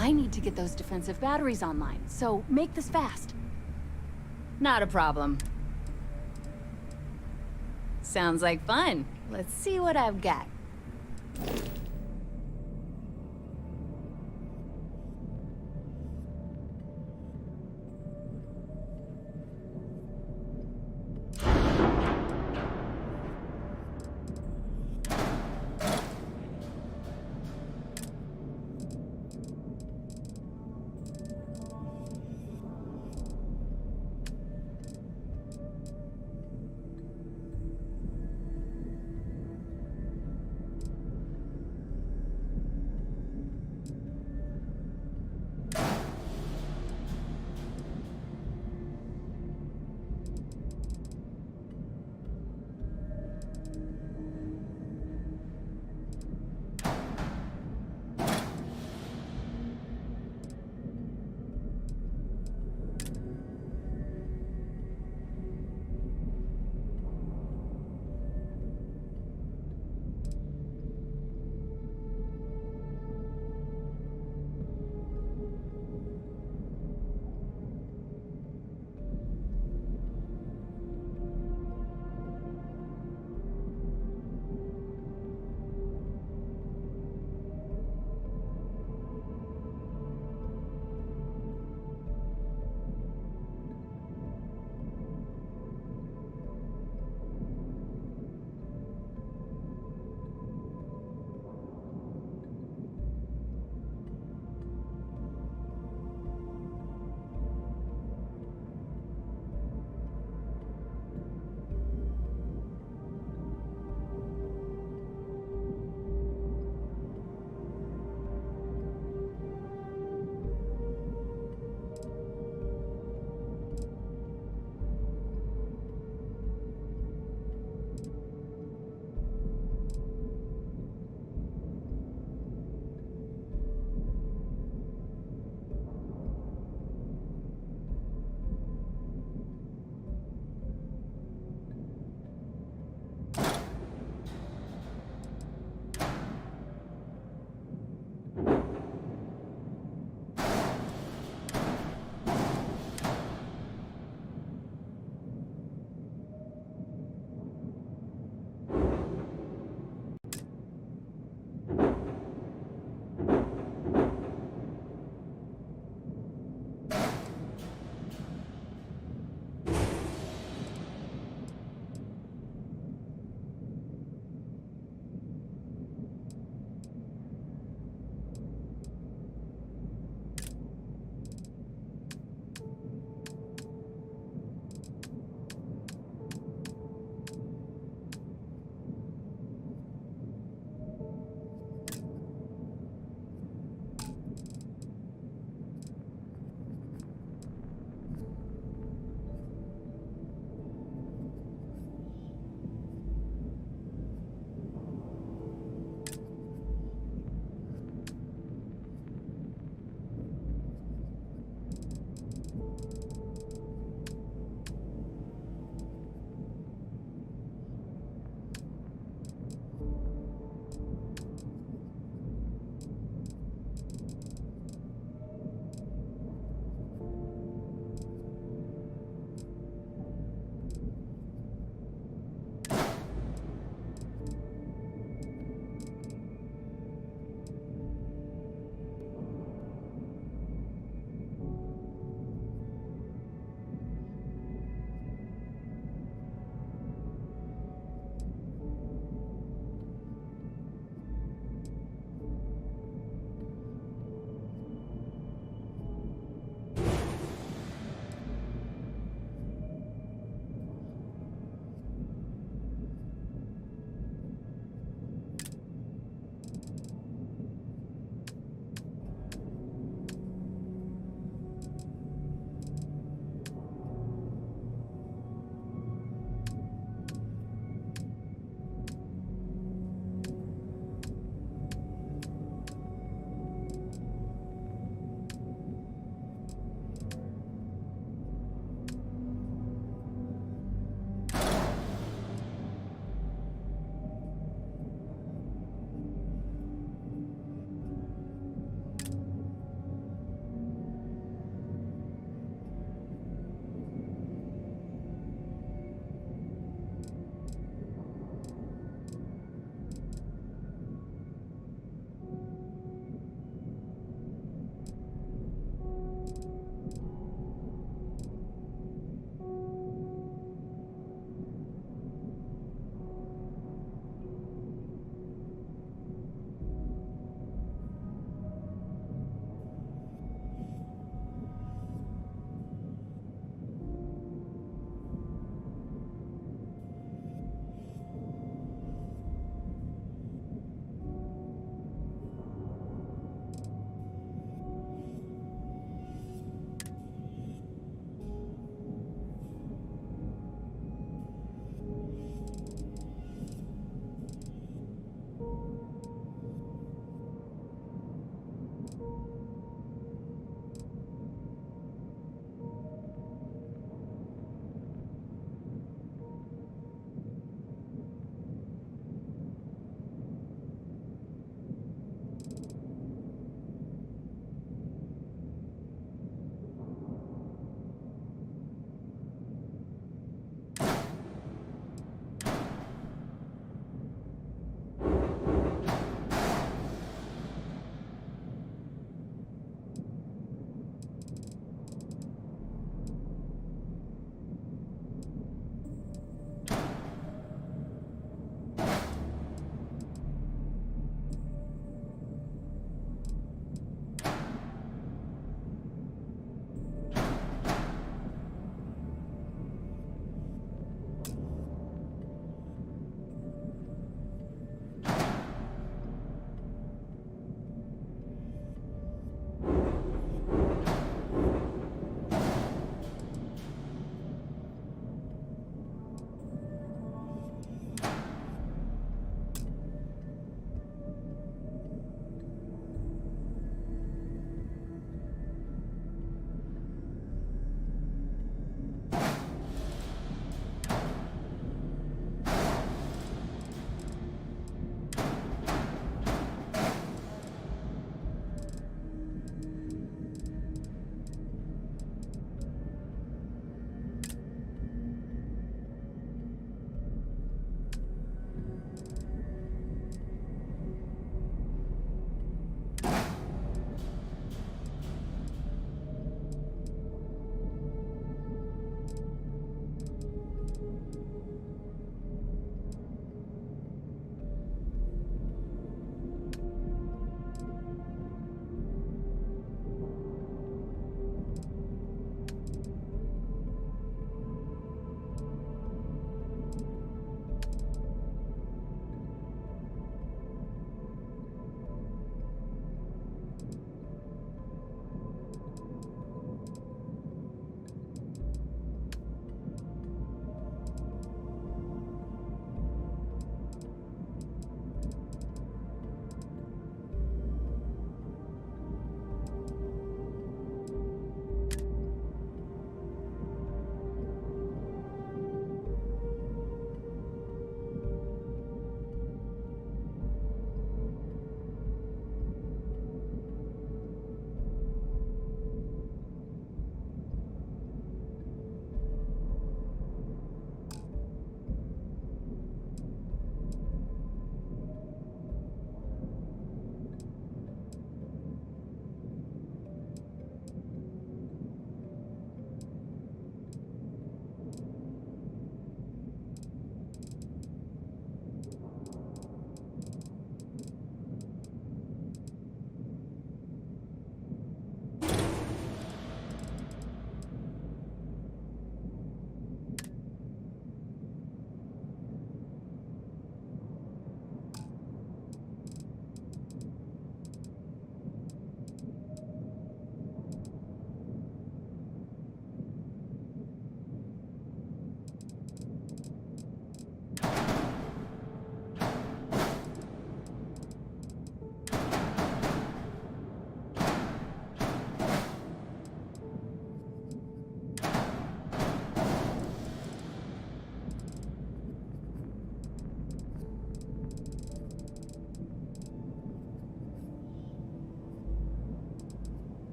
I need to get those defensive batteries online, so make this fast. Not a problem. Sounds like fun. Let's see what I've got.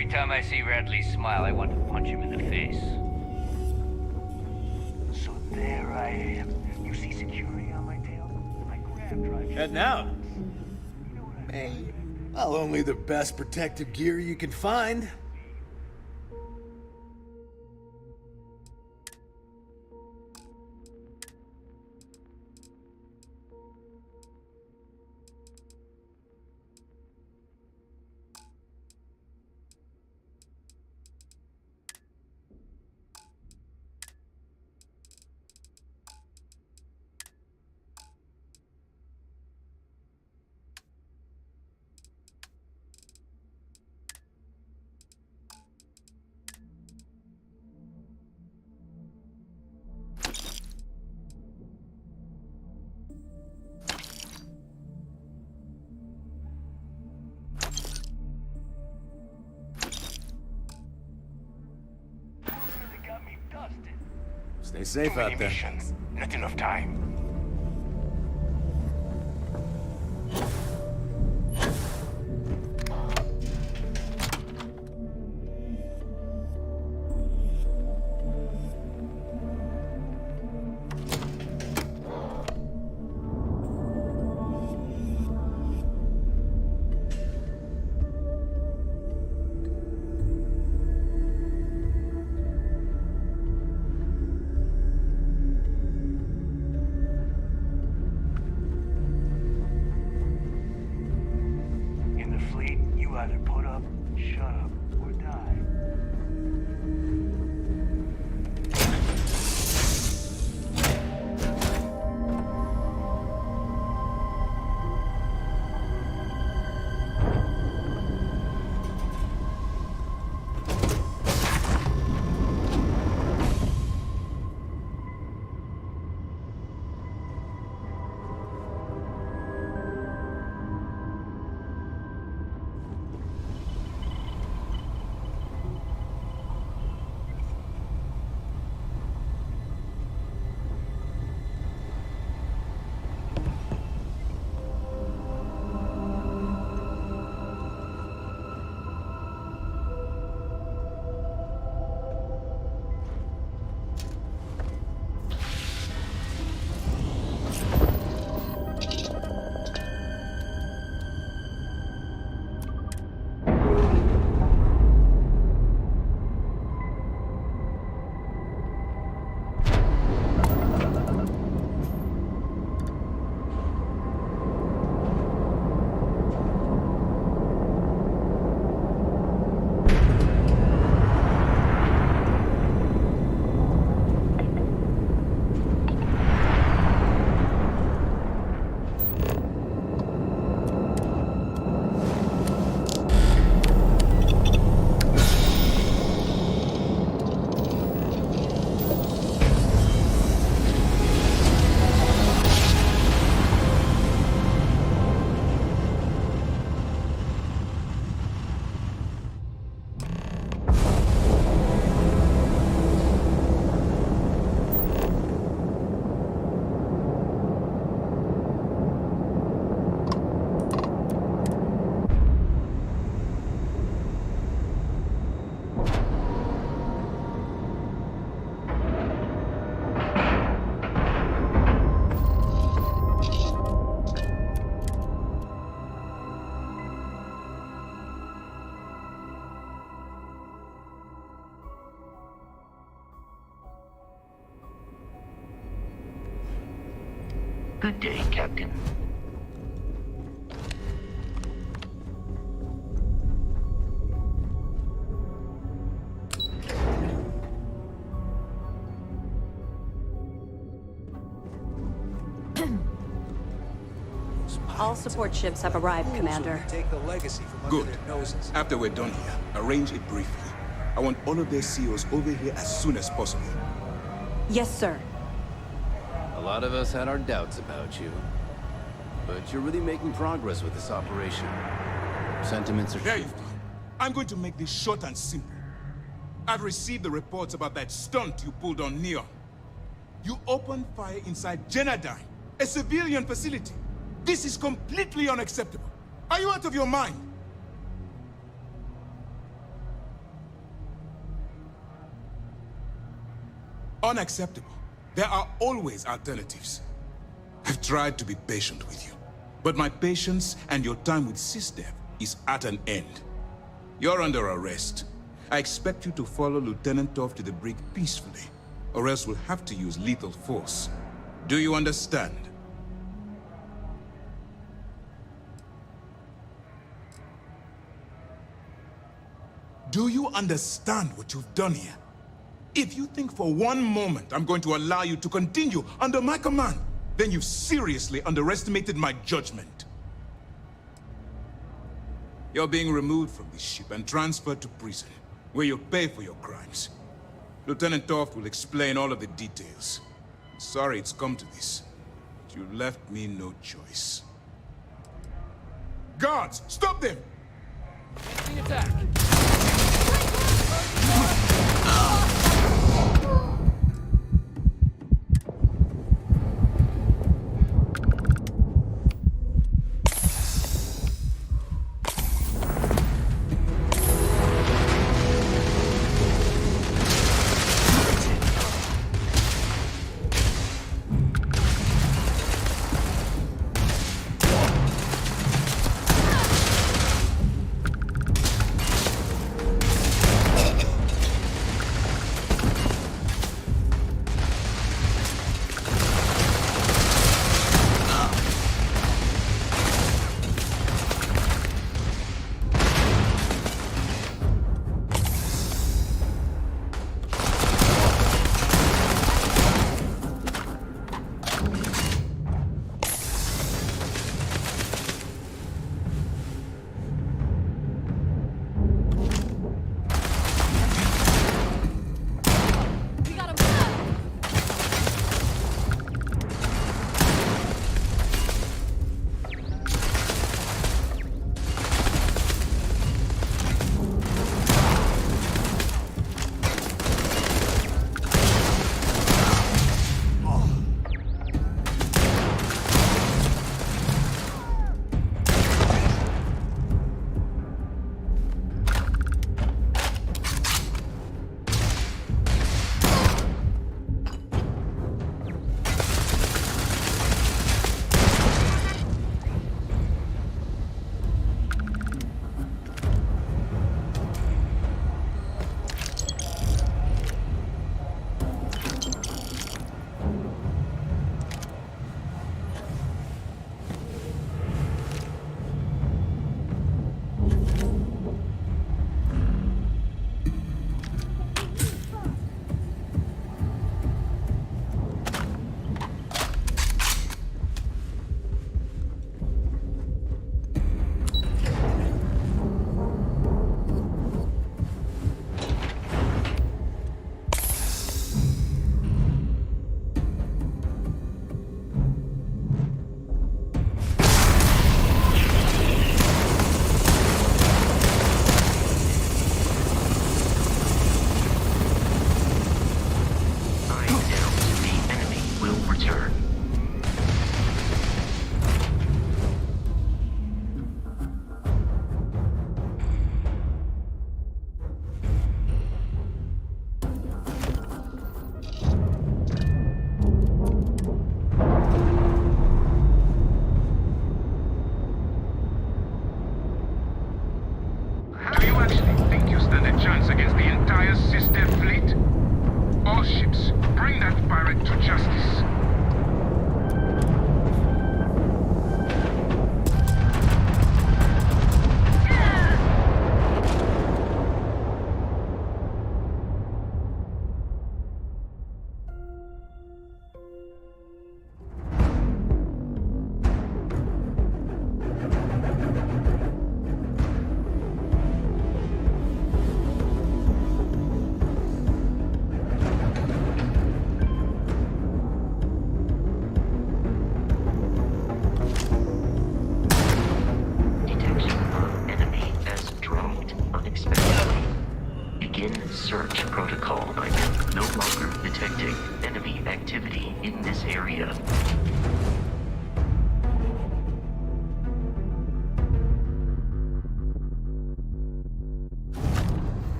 Every time I see Radley smile, I want to punch him in the face. So there I am. You see security on my tail? I grabbed driving. Heading out. Hey, well, only the best protective gear you can find. Stay safe out there. Missions. Not enough time. Good day, Captain. All support ships have arrived, Commander. Take the legacy from Good. under their noses. After we're done here, arrange it briefly. I want all of their CEOs over here as soon as possible. Yes, sir. A lot of us had our doubts about you. But you're really making progress with this operation. Sentiments are... There you've gone. I'm going to make this short and simple. I've received the reports about that stunt you pulled on Neon. You opened fire inside Genadine, a civilian facility. This is completely unacceptable. Are you out of your mind? Unacceptable. There are always alternatives. I've tried to be patient with you, but my patience and your time with SysDev is at an end. You're under arrest. I expect you to follow Lieutenant Toff to the brig peacefully, or else we'll have to use lethal force. Do you understand? Do you understand what you've done here? If you think for one moment I'm going to allow you to continue under my command, then you've seriously underestimated my judgment. You're being removed from this ship and transferred to prison, where you'll pay for your crimes. Lieutenant Toft will explain all of the details. Sorry it's come to this, but you left me no choice. Guards, stop them! The attack!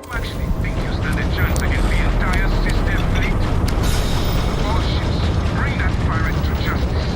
you actually think you stand a chance against the entire system fleet? All ships, bring that pirate to justice.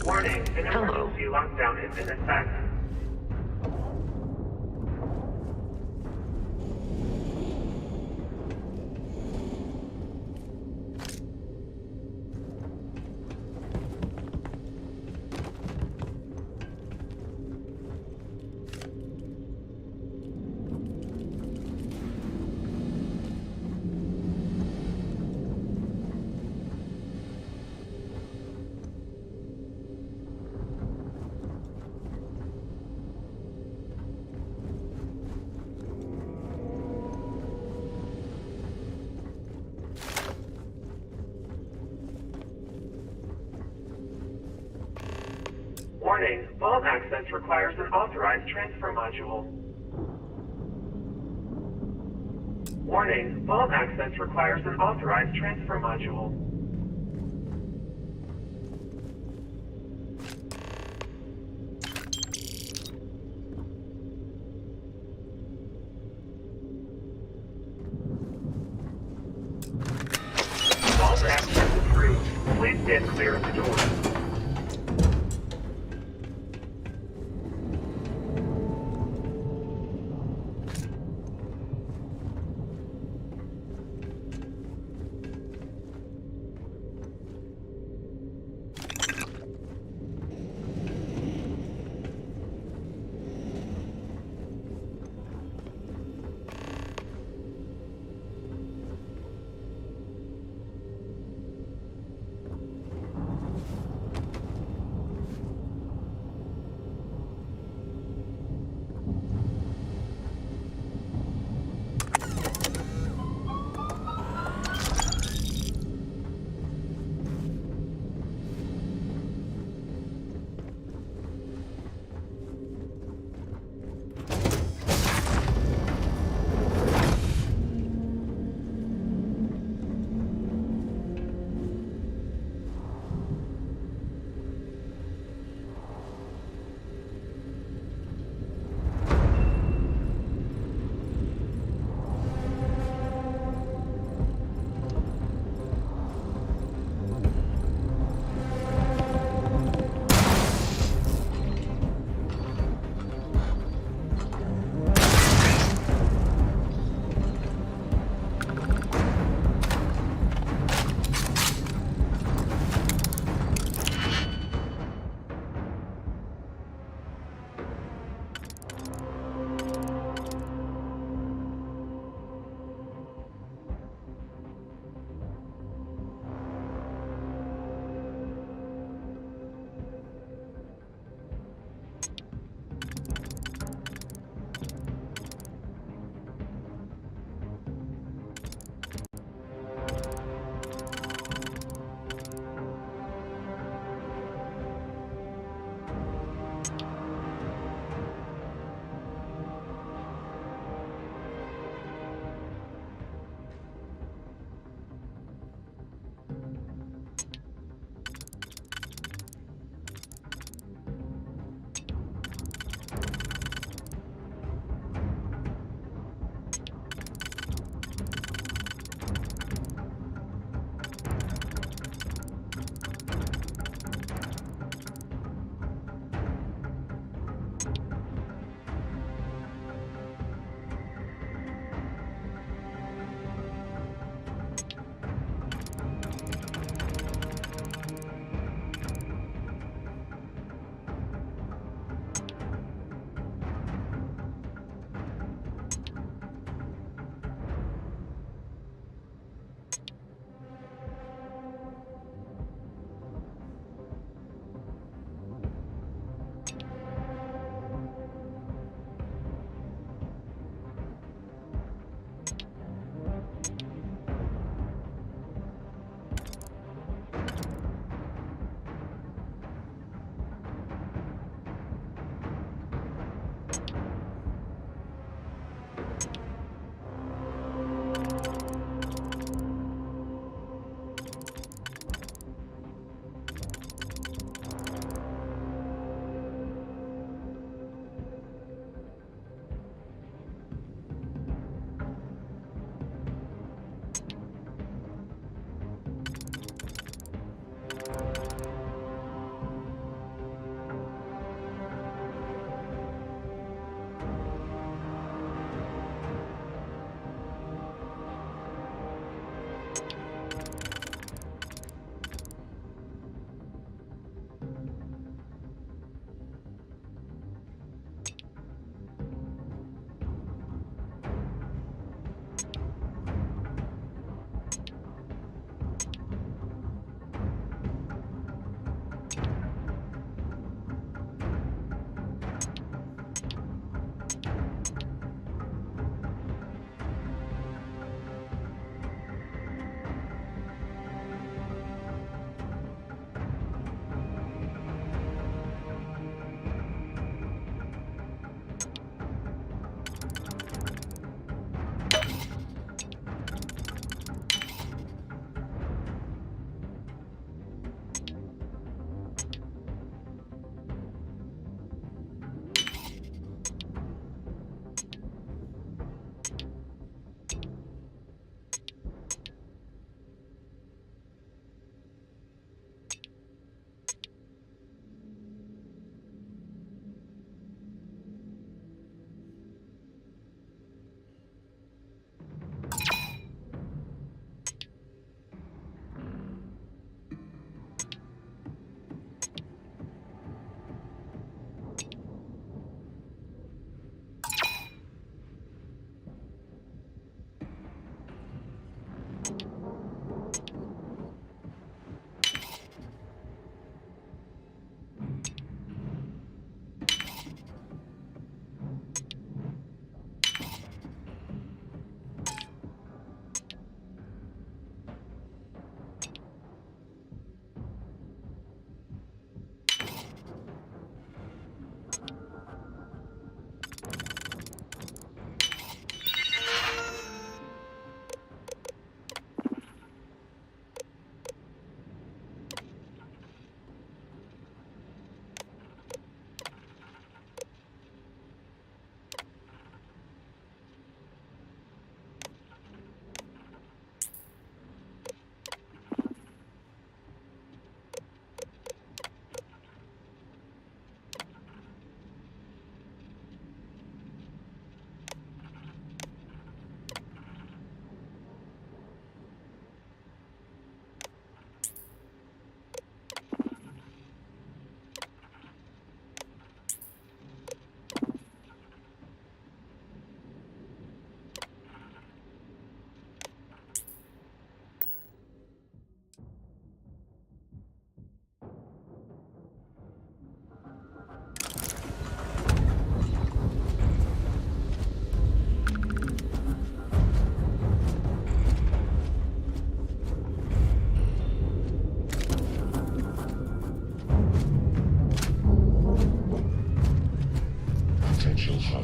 Warning, an emergency lockdown is in effect. Warning, vault access requires an authorized transfer module. Warning, vault access requires an authorized transfer module. Vault access approved. Please stand clear of the door.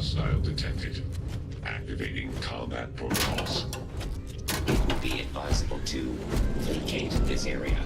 hostile detected. Activating combat protocols. It would be advisable to vacate this area.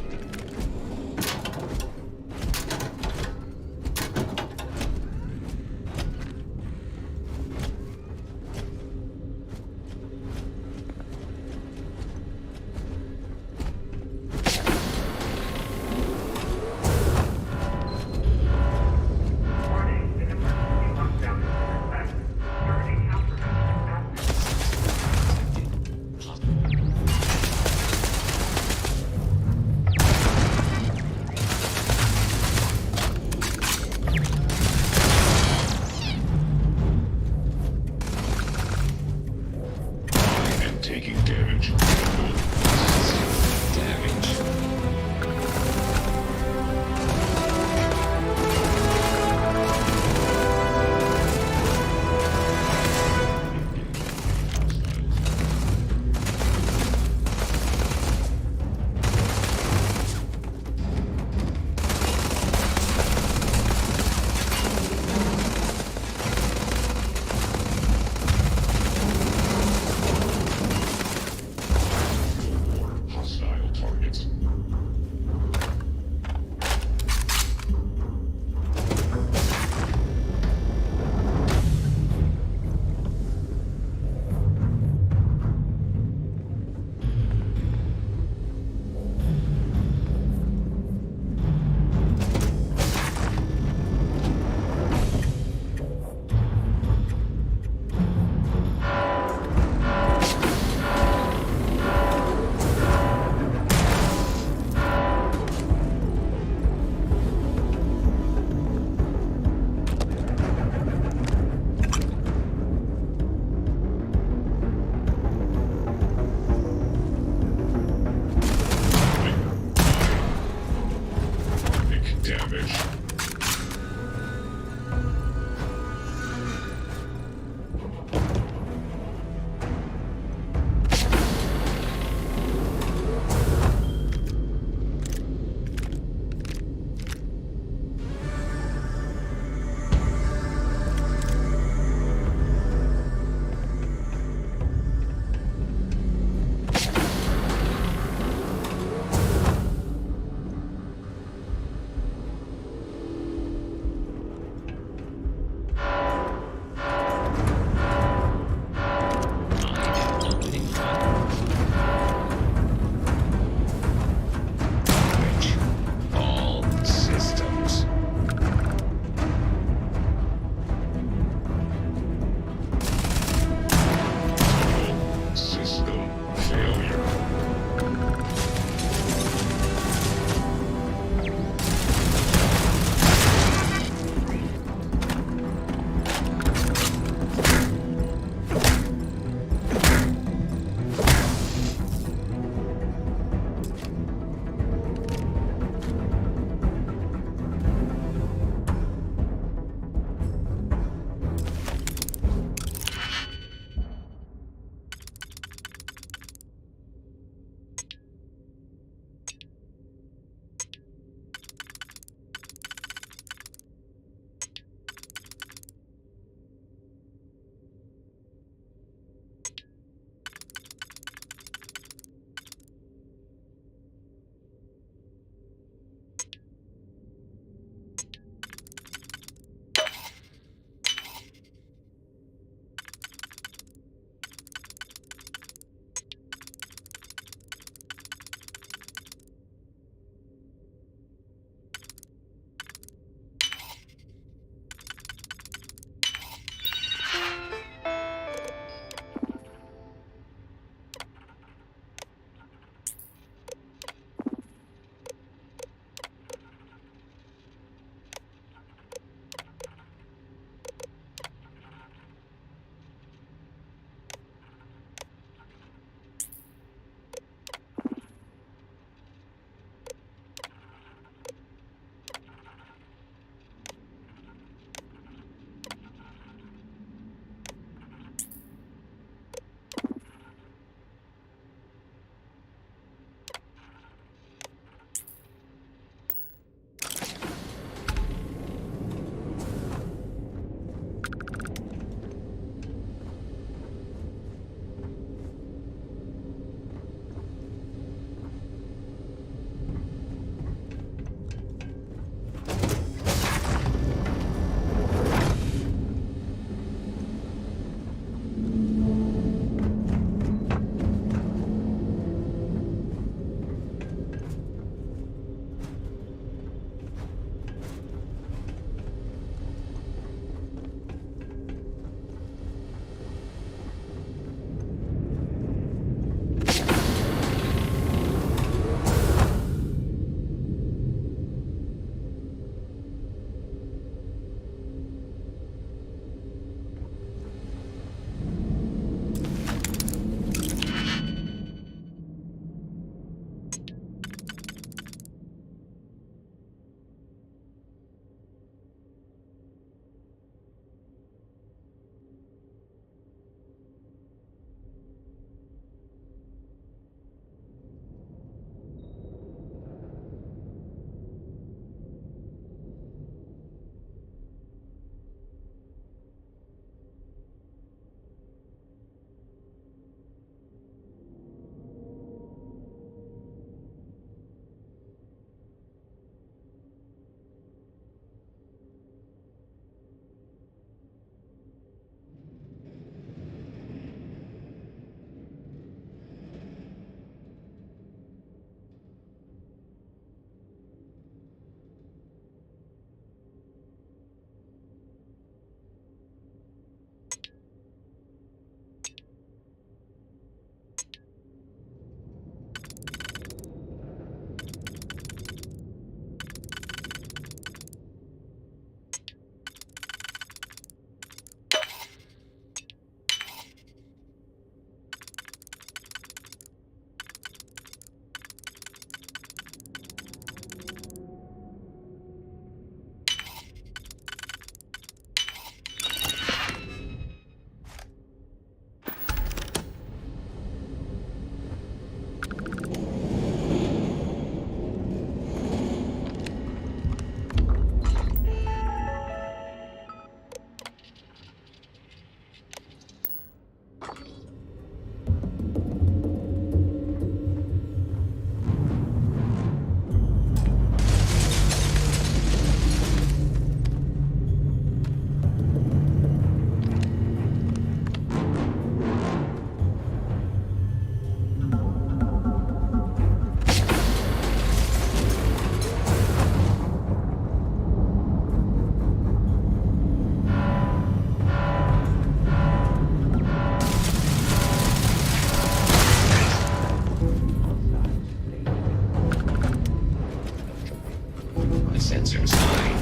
sensors high.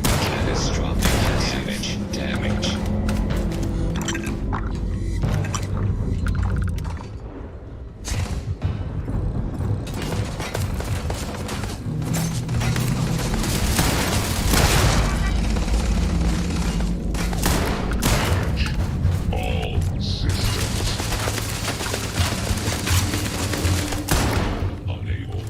Catastrophic damage. All systems unable.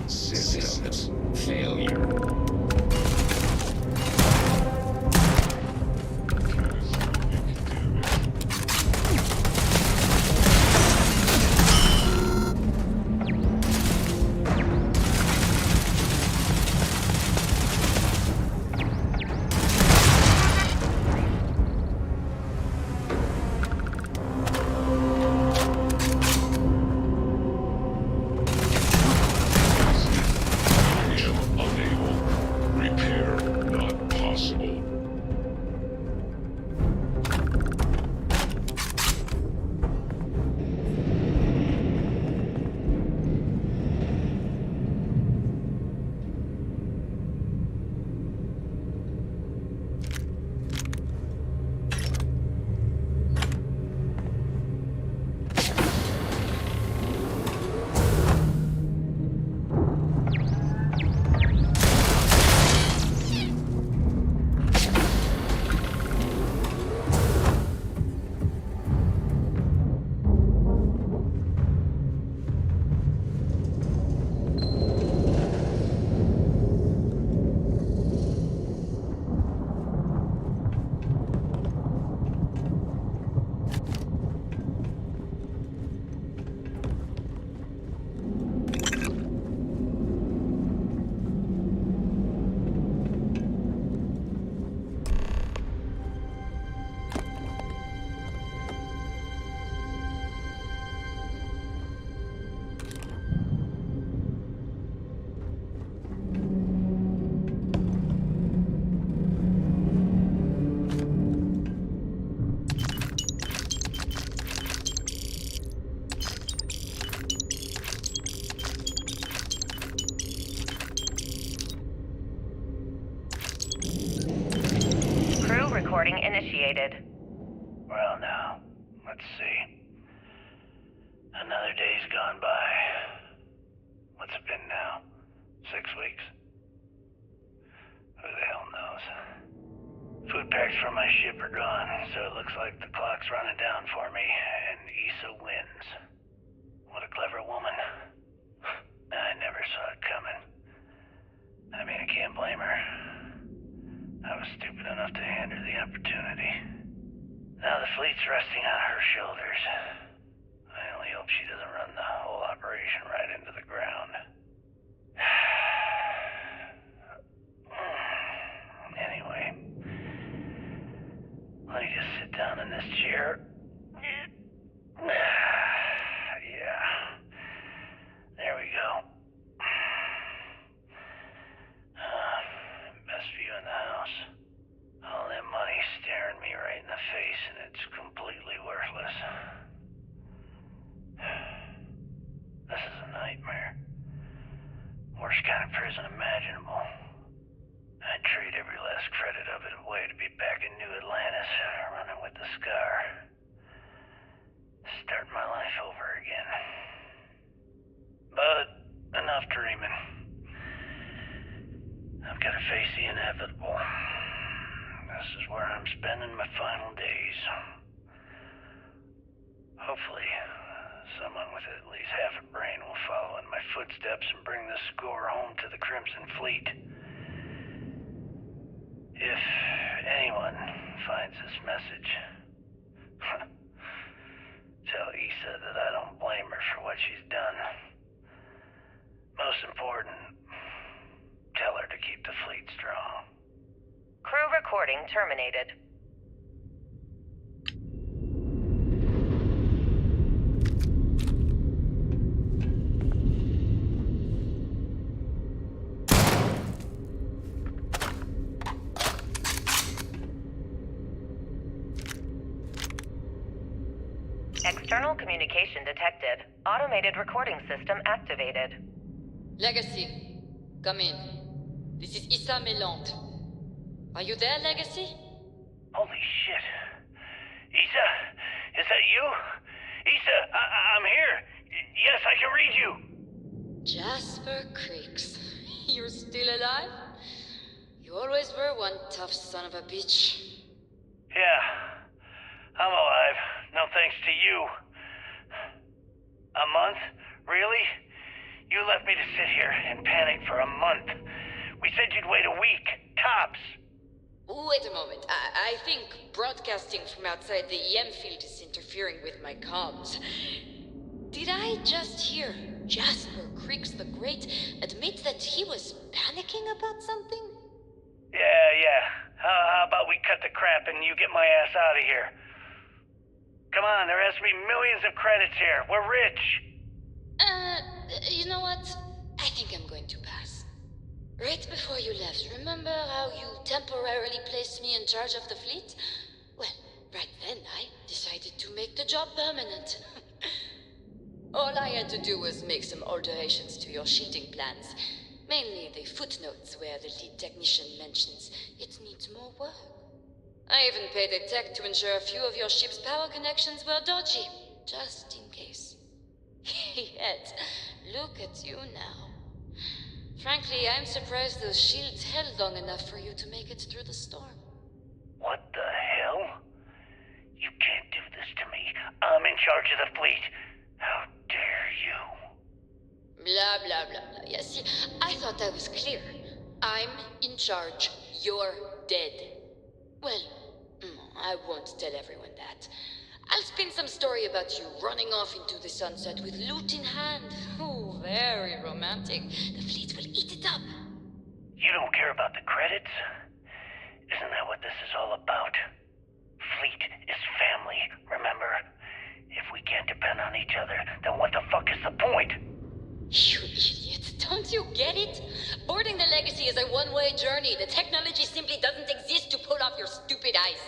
Systems failure. Unable. Repair not possible. Crew recording initiated. Well, now, let's see. Another day's gone by. What's it been now? 6 weeks? Who the hell knows? Food packs from my ship are gone, so it looks like the clock's running down for me, and Issa wins. What a clever woman. I never saw it coming. I mean, I can't blame her. was stupid enough to hand her the opportunity. Now the fleet's resting on her shoulders. I only hope she doesn't run the whole operation right into the ground. Anyway, let me just sit down in this chair. Yeah. There we go. Best view in the house. All that money staring me right in the face, and it's completely worthless. This is a nightmare. Worst kind of prison imaginable. I'd trade every last credit of it away to be back in New Atlantis, running with the Scar. Start my life over again. But enough dreaming. I've got to face the inevitable. This is where I'm spending my final days. Hopefully, someone with at least half a brain will follow in my footsteps and bring the score home to the Crimson Fleet. If anyone finds this message, tell Issa that I don't blame her for what she's done. Most important, tell her to keep the fleet strong. Crew recording terminated. External communication detected. Automated recording system activated. Legacy, come in. This is Issa Melant. Are you there, Legacy? Holy shit. Issa, is that you? Issa, I'm here. Yes, I can read you. Jasper Creeks. You're still alive? You always were one tough son of a bitch. Yeah, I'm alive. No thanks to you. A month? Really? You left me to sit here and panic for a month. We said you'd wait a week, tops. Wait a moment. I think broadcasting from outside the EM field is interfering with my comms. Did I just hear Jasper Creeks the Great admit that he was panicking about something? Yeah. How about we cut the crap and you get my ass out of here? Come on, there has to be millions of credits here. We're rich. You know what? I think I'm going to pass. Right before you left, remember how you temporarily placed me in charge of the fleet? Well, right then I decided to make the job permanent. All I had to do was make some alterations to your shielding plans. Mainly the footnotes where the lead technician mentions it needs more work. I even paid a tech to ensure a few of your ship's power connections were dodgy, just in case. Yet, look at you now. Frankly, I'm surprised those shields held long enough for you to make it through the storm. What the hell? You can't do this to me. I'm in charge of the fleet. How dare you? Blah, blah, blah, blah. Yeah, see, I thought that was clear. I'm in charge. You're dead. Well, I won't tell everyone that. I'll spin some story about you running off into the sunset with loot in hand. Oh, very romantic. The fleet will eat it up. You don't care about the credits? Isn't that what this is all about? Fleet is family, remember? If we can't depend on each other, then what the fuck is the point? You idiot. Don't you get it? Boarding the Legacy is a one-way journey. The technology simply doesn't exist to pull off your stupid eyes.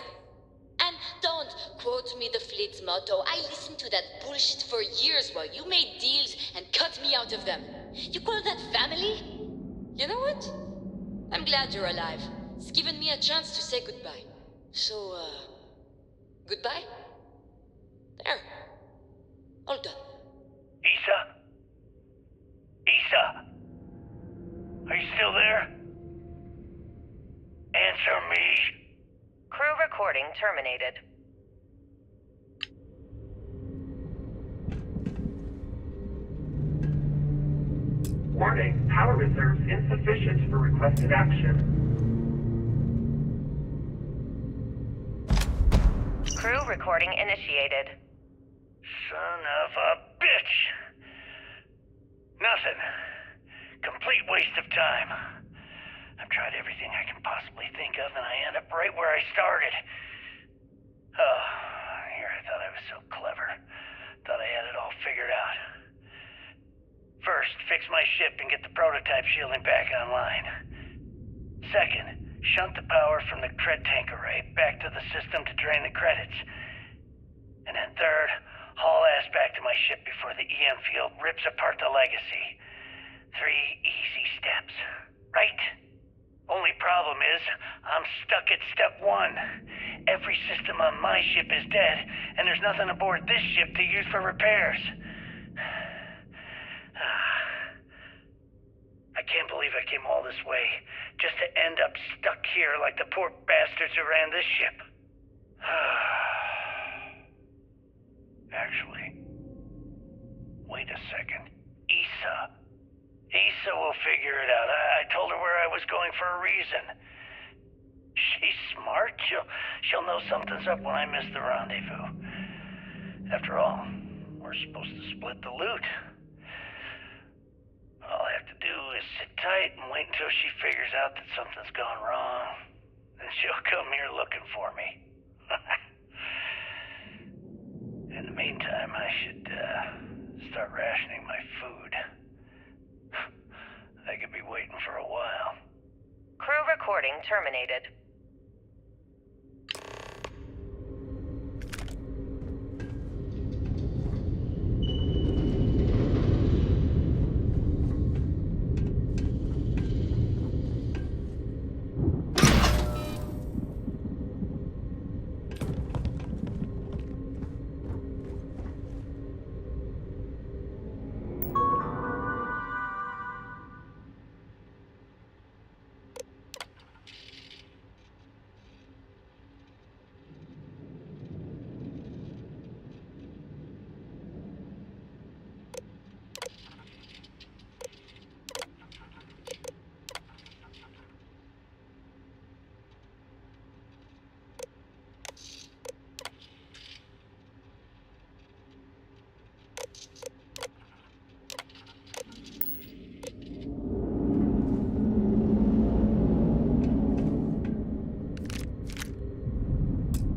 And don't quote me the fleet's motto. I listened to that bullshit for years while you made deals and cut me out of them. You call that family? You know what? I'm glad you're alive. It's given me a chance to say goodbye. So, goodbye? There. All done. Issa? Issa? Are you still there? Answer me. Crew recording terminated. Warning, power reserves insufficient for requested action. Crew recording initiated. Son of a bitch! Nothing. Complete waste of time. I've tried everything I can possibly think of, and I end up right where I started. Oh, here I thought I was so clever. Thought I had it all figured out. First, fix my ship and get the prototype shielding back online. Second, shunt the power from the cred tank array back to the system to drain the credits. And then third, haul ass back to my ship before the EM field rips apart the legacy. 3 easy steps, right? Only problem is, I'm stuck at step 1. Every system on my ship is dead, and there's nothing aboard this ship to use for repairs. I can't believe I came all this way, just to end up stuck here like the poor bastards who ran this ship. Actually, wait a second. Issa will figure it out. I told her where I was going for a reason. She's smart. She'll know something's up when I miss the rendezvous. After all, we're supposed to split the loot. All I have to do is sit tight and wait until she figures out that something's gone wrong. Then she'll come here looking for me. In the meantime, I should start rationing my food. I could be waiting for a while. Crew recording terminated.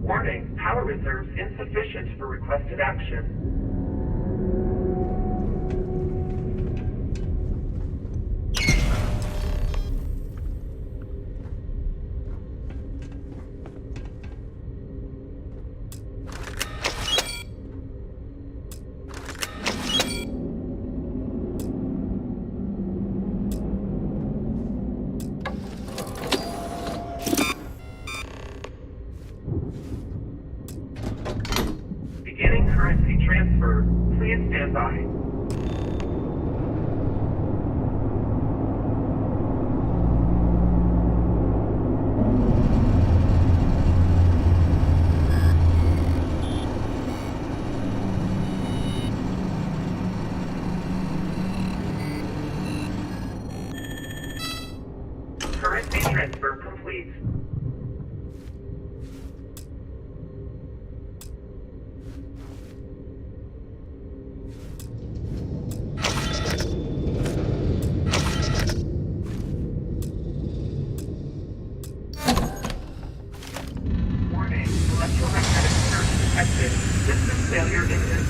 Warning, power reserves insufficient for requested action. Beginning currency transfer. Please stand by. Currency transfer complete. Warning, electromagnetic surge detected. System failure imminent.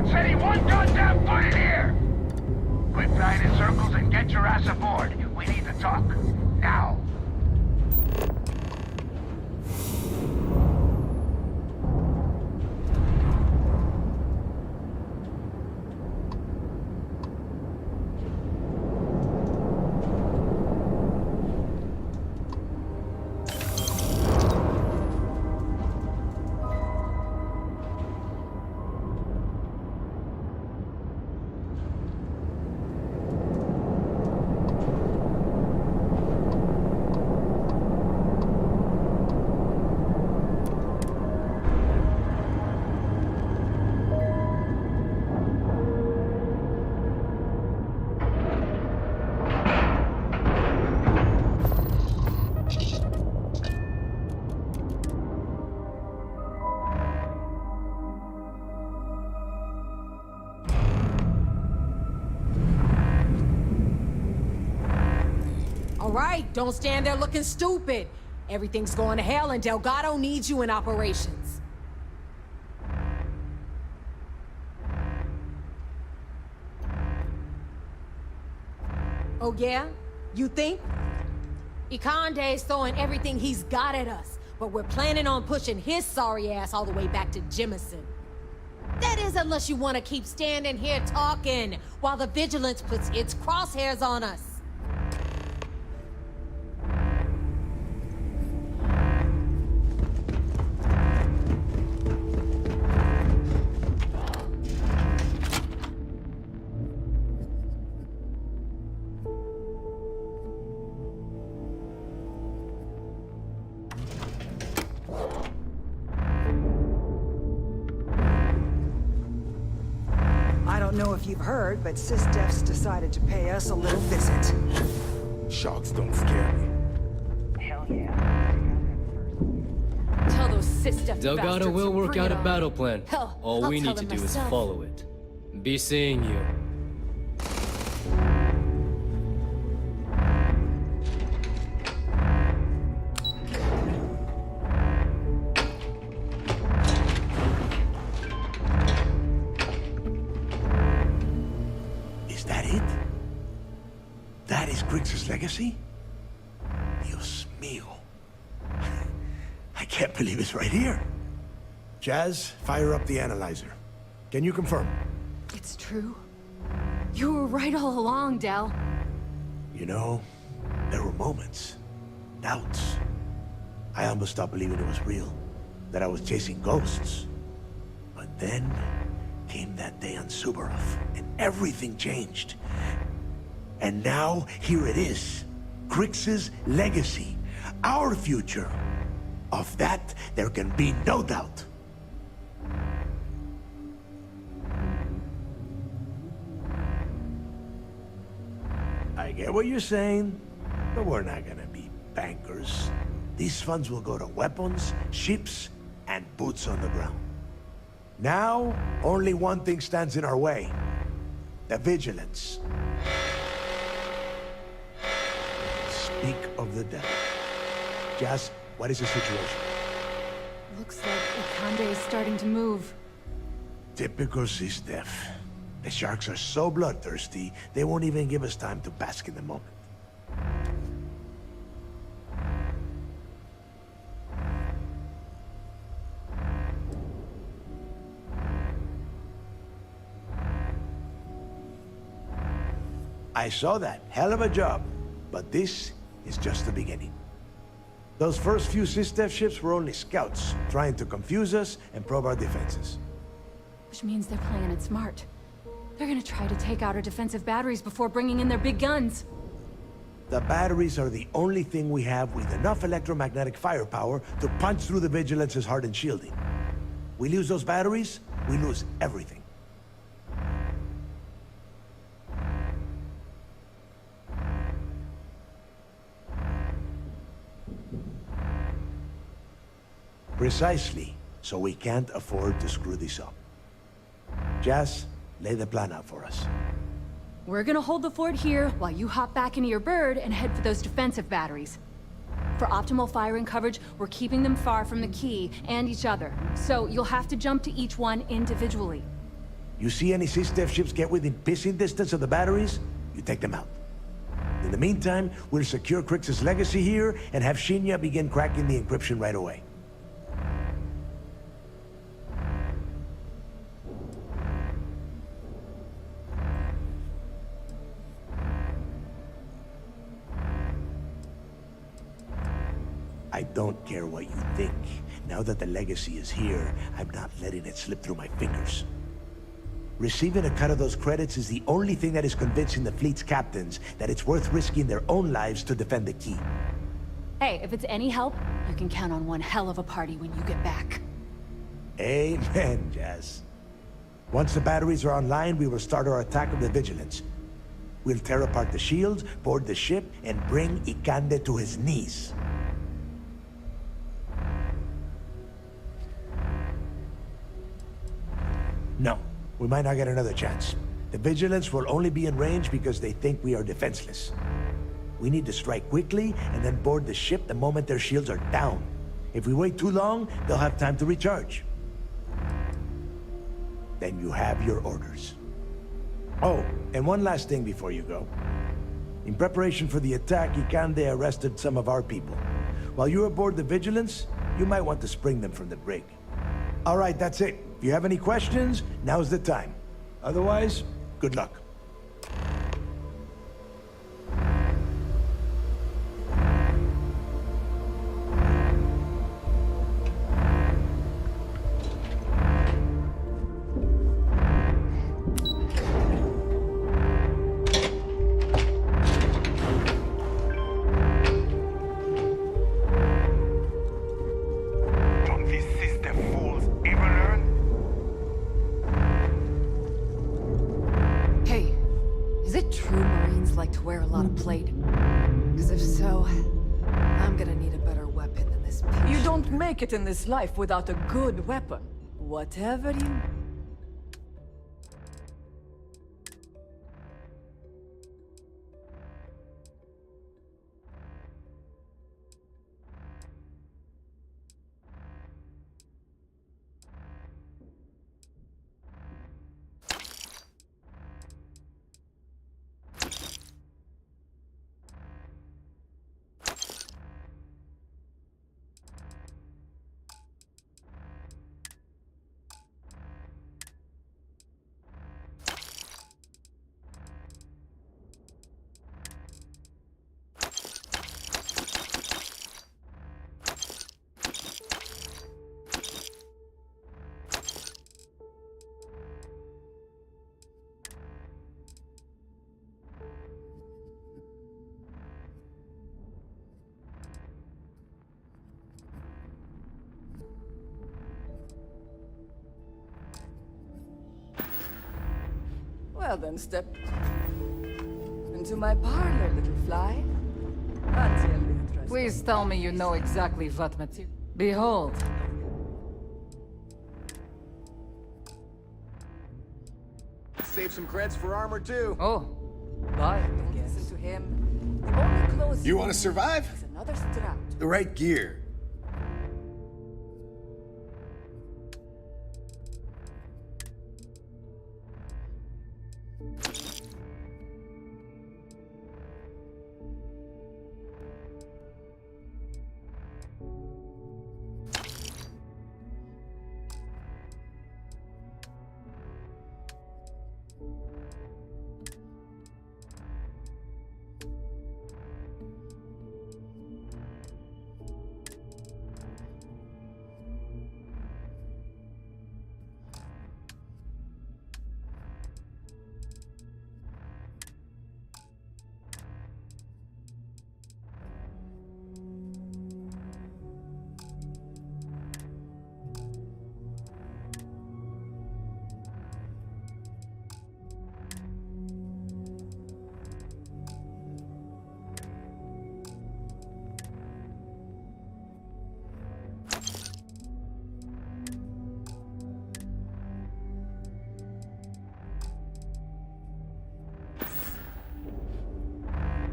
not setting one goddamn foot in here! Quit flying in circles and get your ass aboard. We need to talk. Now. All right, don't stand there looking stupid. Everything's going to hell and Delgado needs you in operations. Oh yeah? You think? Ikande's throwing everything he's got at us, but we're planning on pushing his sorry ass all the way back to Jemison. That is unless you want to keep standing here talking while the Vigilance puts its crosshairs on us. I don't know if you've heard, but SysDef's decided to pay us a little visit. Sharks don't scare me. Hell yeah. Tell those SysDef Delgado bastards will to work bring out it a on. battle plan. Hell, All I'll we tell need to them do is myself. follow it. Be seeing you. Is that it? That is Griggs' legacy? Dios mío. I can't believe it's right here. Jazz, fire up the analyzer. Can you confirm? It's true. You were right all along, Del. You know, there were moments, doubts. I almost stopped believing it was real, that I was chasing ghosts. But then came that day on Subarov, and everything changed. And now, here it is. Griggs' legacy. Our future. Of that, there can be no doubt. I get what you're saying, but we're not gonna be bankers. These funds will go to weapons, ships, and boots on the ground. Now, only one thing stands in our way. The Vigilance. Speak of the devil. Jazz, what is the situation? Looks like Ikande is starting to move. Typical SysDef. The sharks are so bloodthirsty, they won't even give us time to bask in the moment. I saw that. Hell of a job. But this is just the beginning. Those first few SysDef ships were only scouts, trying to confuse us and probe our defenses. Which means they're playing it smart. They're gonna try to take out our defensive batteries before bringing in their big guns. The batteries are the only thing we have with enough electromagnetic firepower to punch through the Vigilance's hardened shielding. We lose those batteries, we lose everything. Precisely, so we can't afford to screw this up. Jazz, lay the plan out for us. We're gonna hold the fort here while you hop back into your bird and head for those defensive batteries. For optimal firing coverage, we're keeping them far from the key and each other, so you'll have to jump to each one individually. You see any SysDef ships get within pissing distance of the batteries, you take them out. In the meantime, we'll secure Crix's legacy here and have Shinya begin cracking the encryption right away. I don't care what you think. Now that the legacy is here, I'm not letting it slip through my fingers. Receiving a cut of those credits is the only thing that is convincing the fleet's captains that it's worth risking their own lives to defend the key. Hey, if it's any help, you can count on one hell of a party when you get back. Amen, Jazz. Once the batteries are online, we will start our attack of the Vigilance. We'll tear apart the shields, board the ship, and bring Ikande to his knees. No, we might not get another chance. The Vigilance will only be in range because they think we are defenseless. We need to strike quickly and then board the ship the moment their shields are down. If we wait too long, they'll have time to recharge. Then you have your orders. Oh, and one last thing before you go. In preparation for the attack, Ikande arrested some of our people. While you're aboard the Vigilance, you might want to spring them from the brig. All right, that's it. If you have any questions, now's the time. Otherwise, good luck. It in this life without a good weapon. Whatever you... Well then, step into my parlor, little fly. Please tell me you know exactly what material. Behold. Save some creds for armor too. Oh, bye. Listen to him. The only clothes You want to survive? is another strap. The right gear.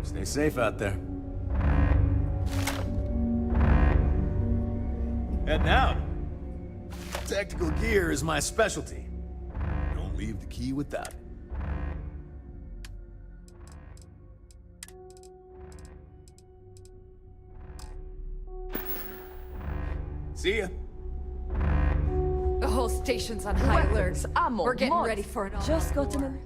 Stay safe out there. Heading out. Tactical gear is my specialty. Don't leave the key with that. See ya. The whole station's on high alert. We're getting ready for an Just got an...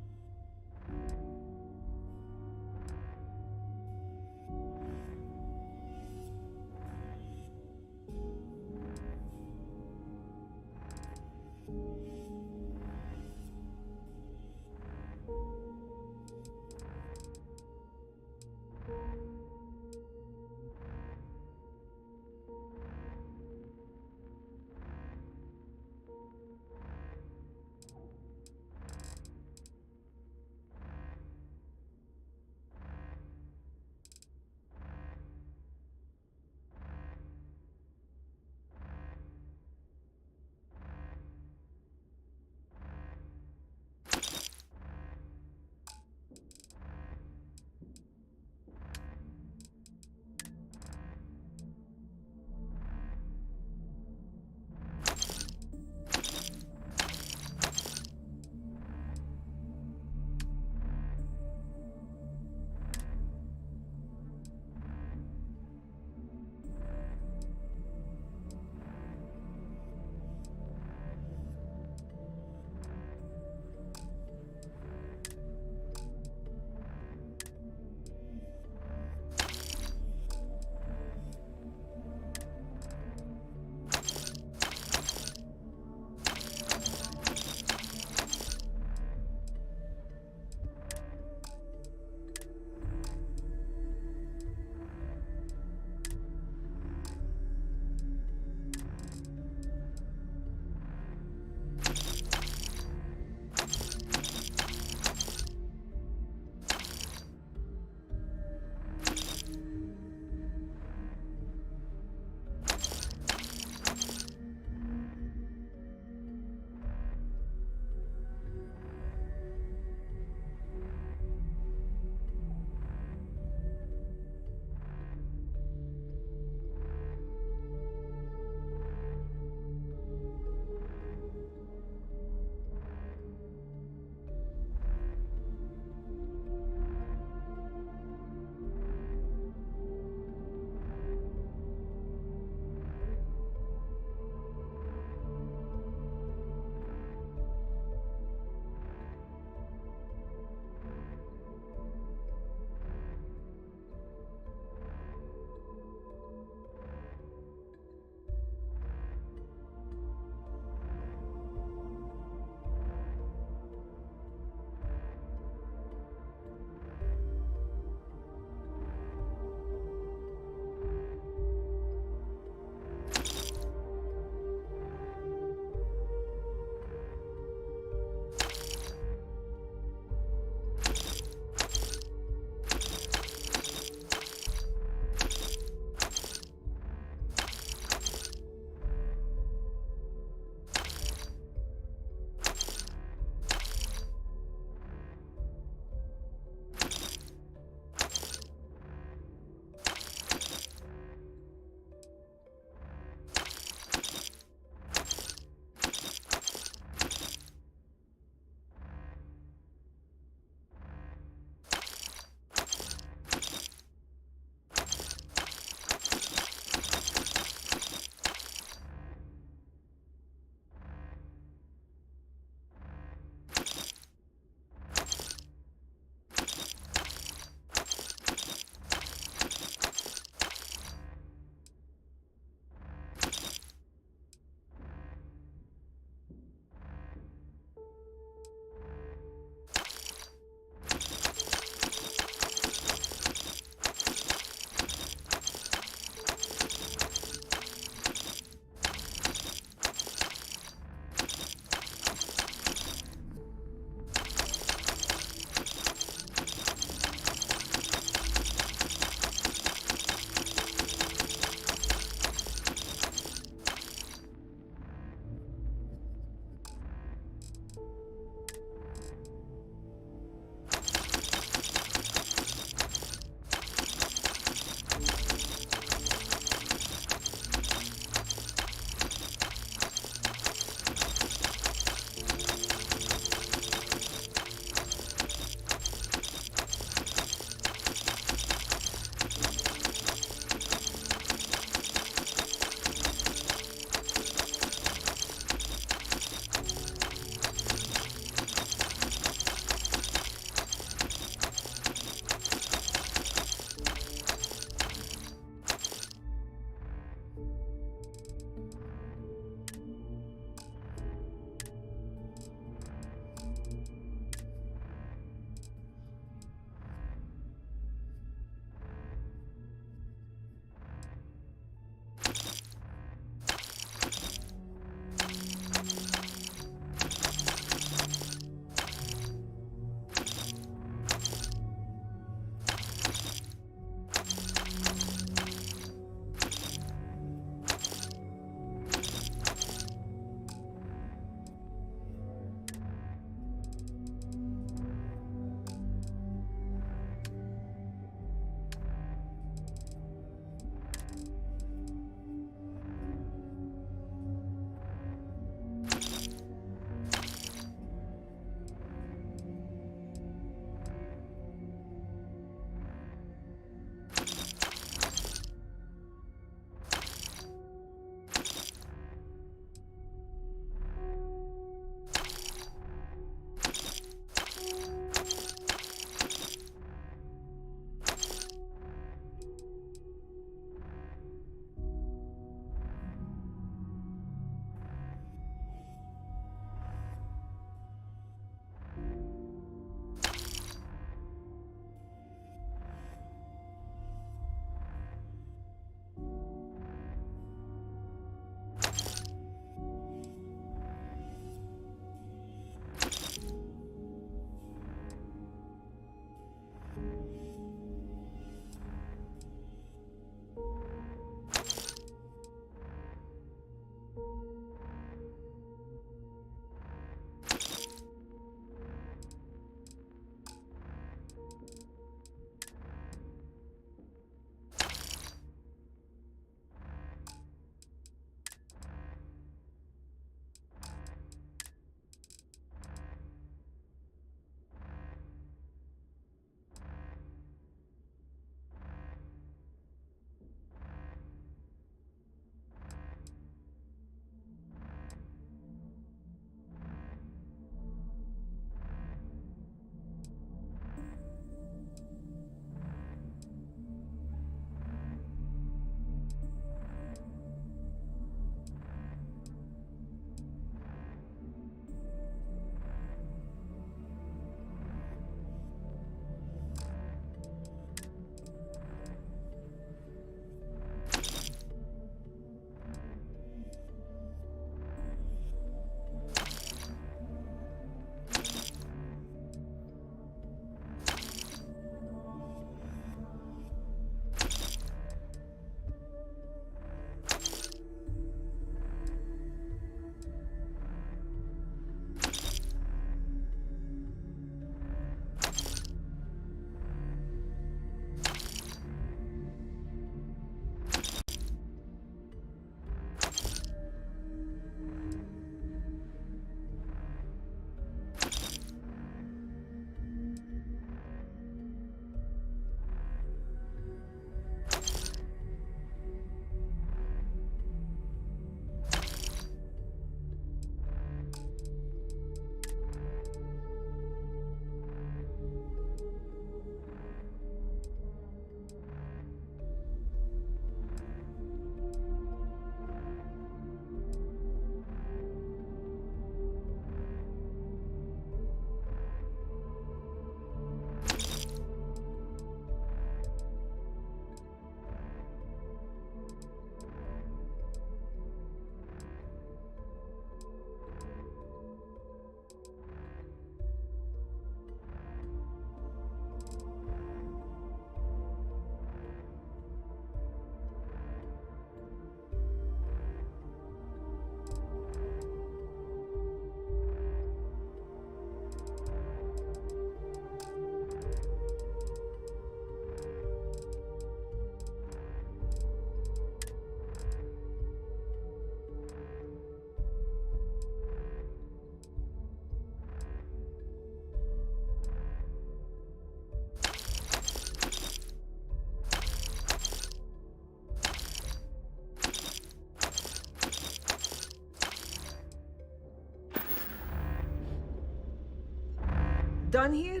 done here,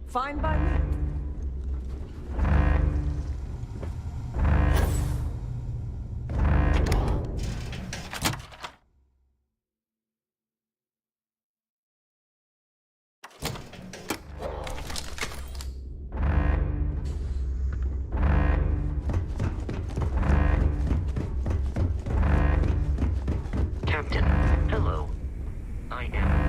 fine by me. Captain, hello. I am...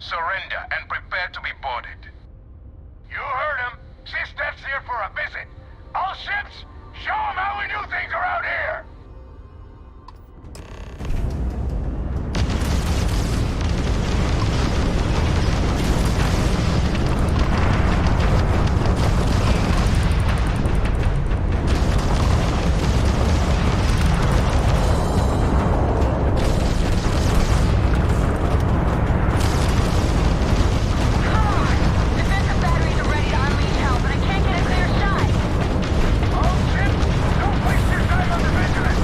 surrender and prepare to be boarded. You heard him. SysDef's here for a visit. All ships, show them how we do things around here! Don't waste your time on the vigilance!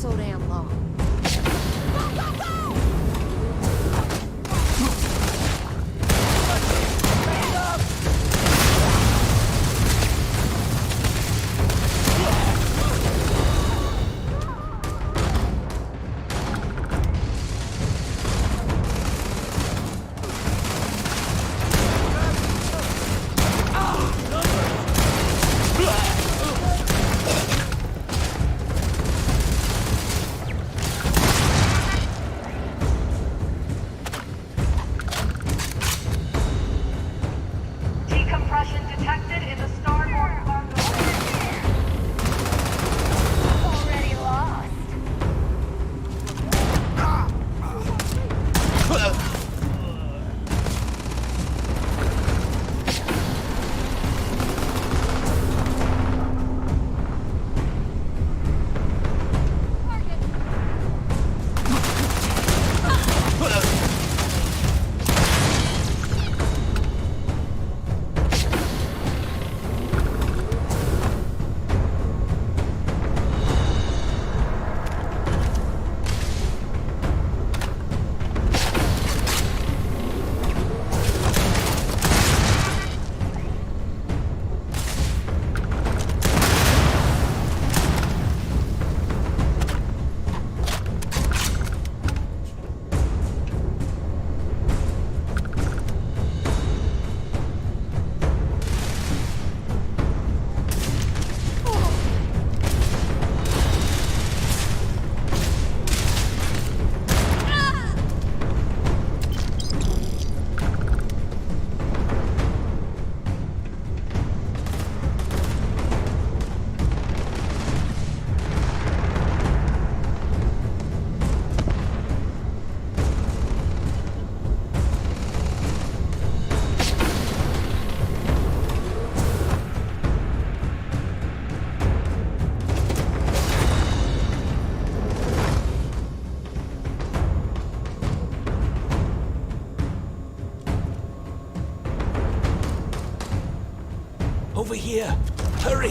so damn long. Decompression detected in the starboard cargo. Already lost. Over here! Hurry!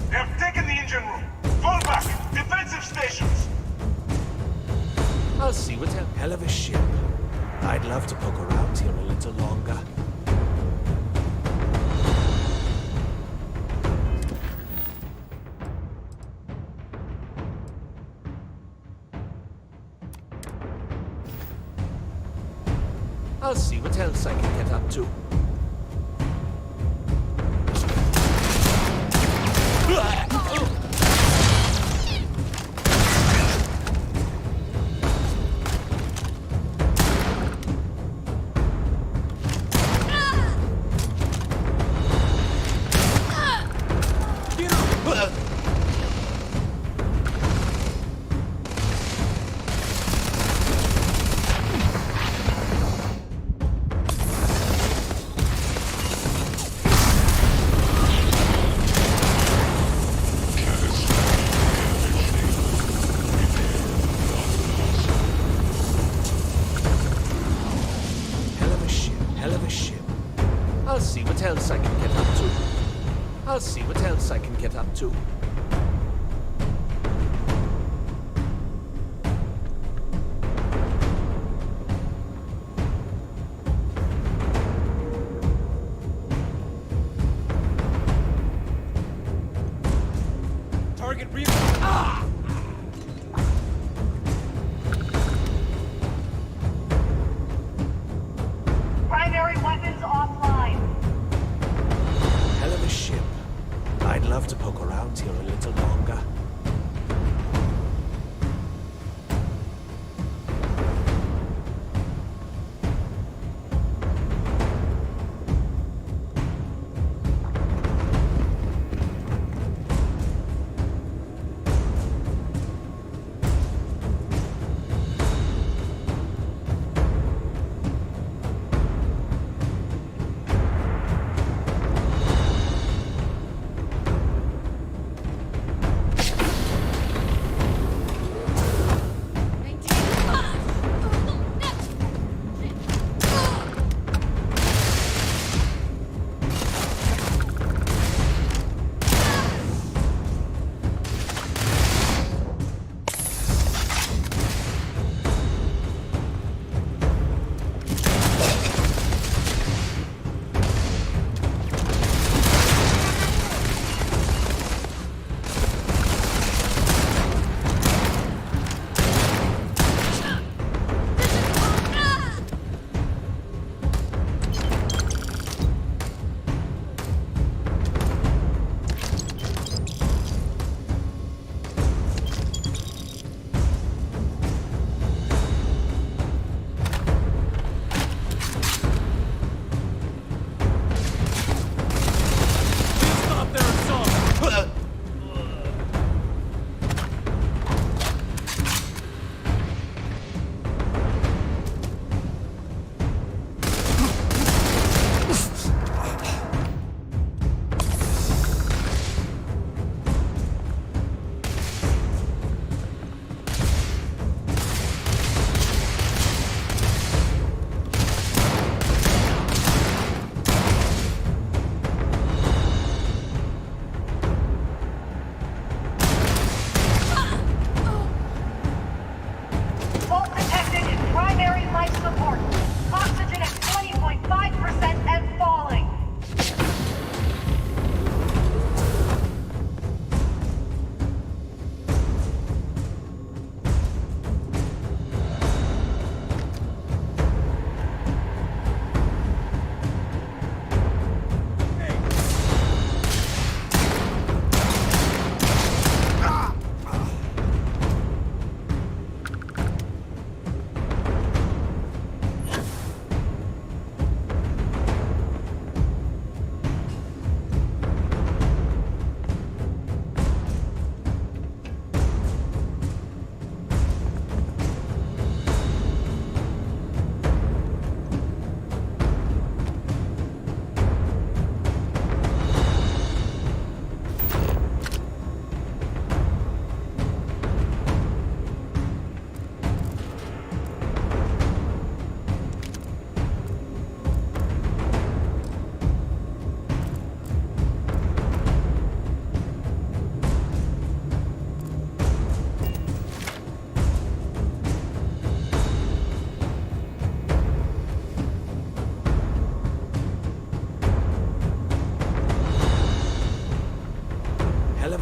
They have taken the engine room. Fall back! Defensive stations! I'll see what's a hell of a ship. I'd love to poke around here a little longer. I'll see what else I can get up to. I'll see what else I can get up to. I'll see what else I can get up to. Target re- Ah! Primary weapons offline. Hell of a ship. I'd love to poke around here a little longer.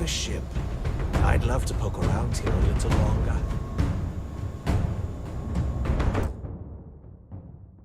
the ship. I'd love to poke around here a little longer.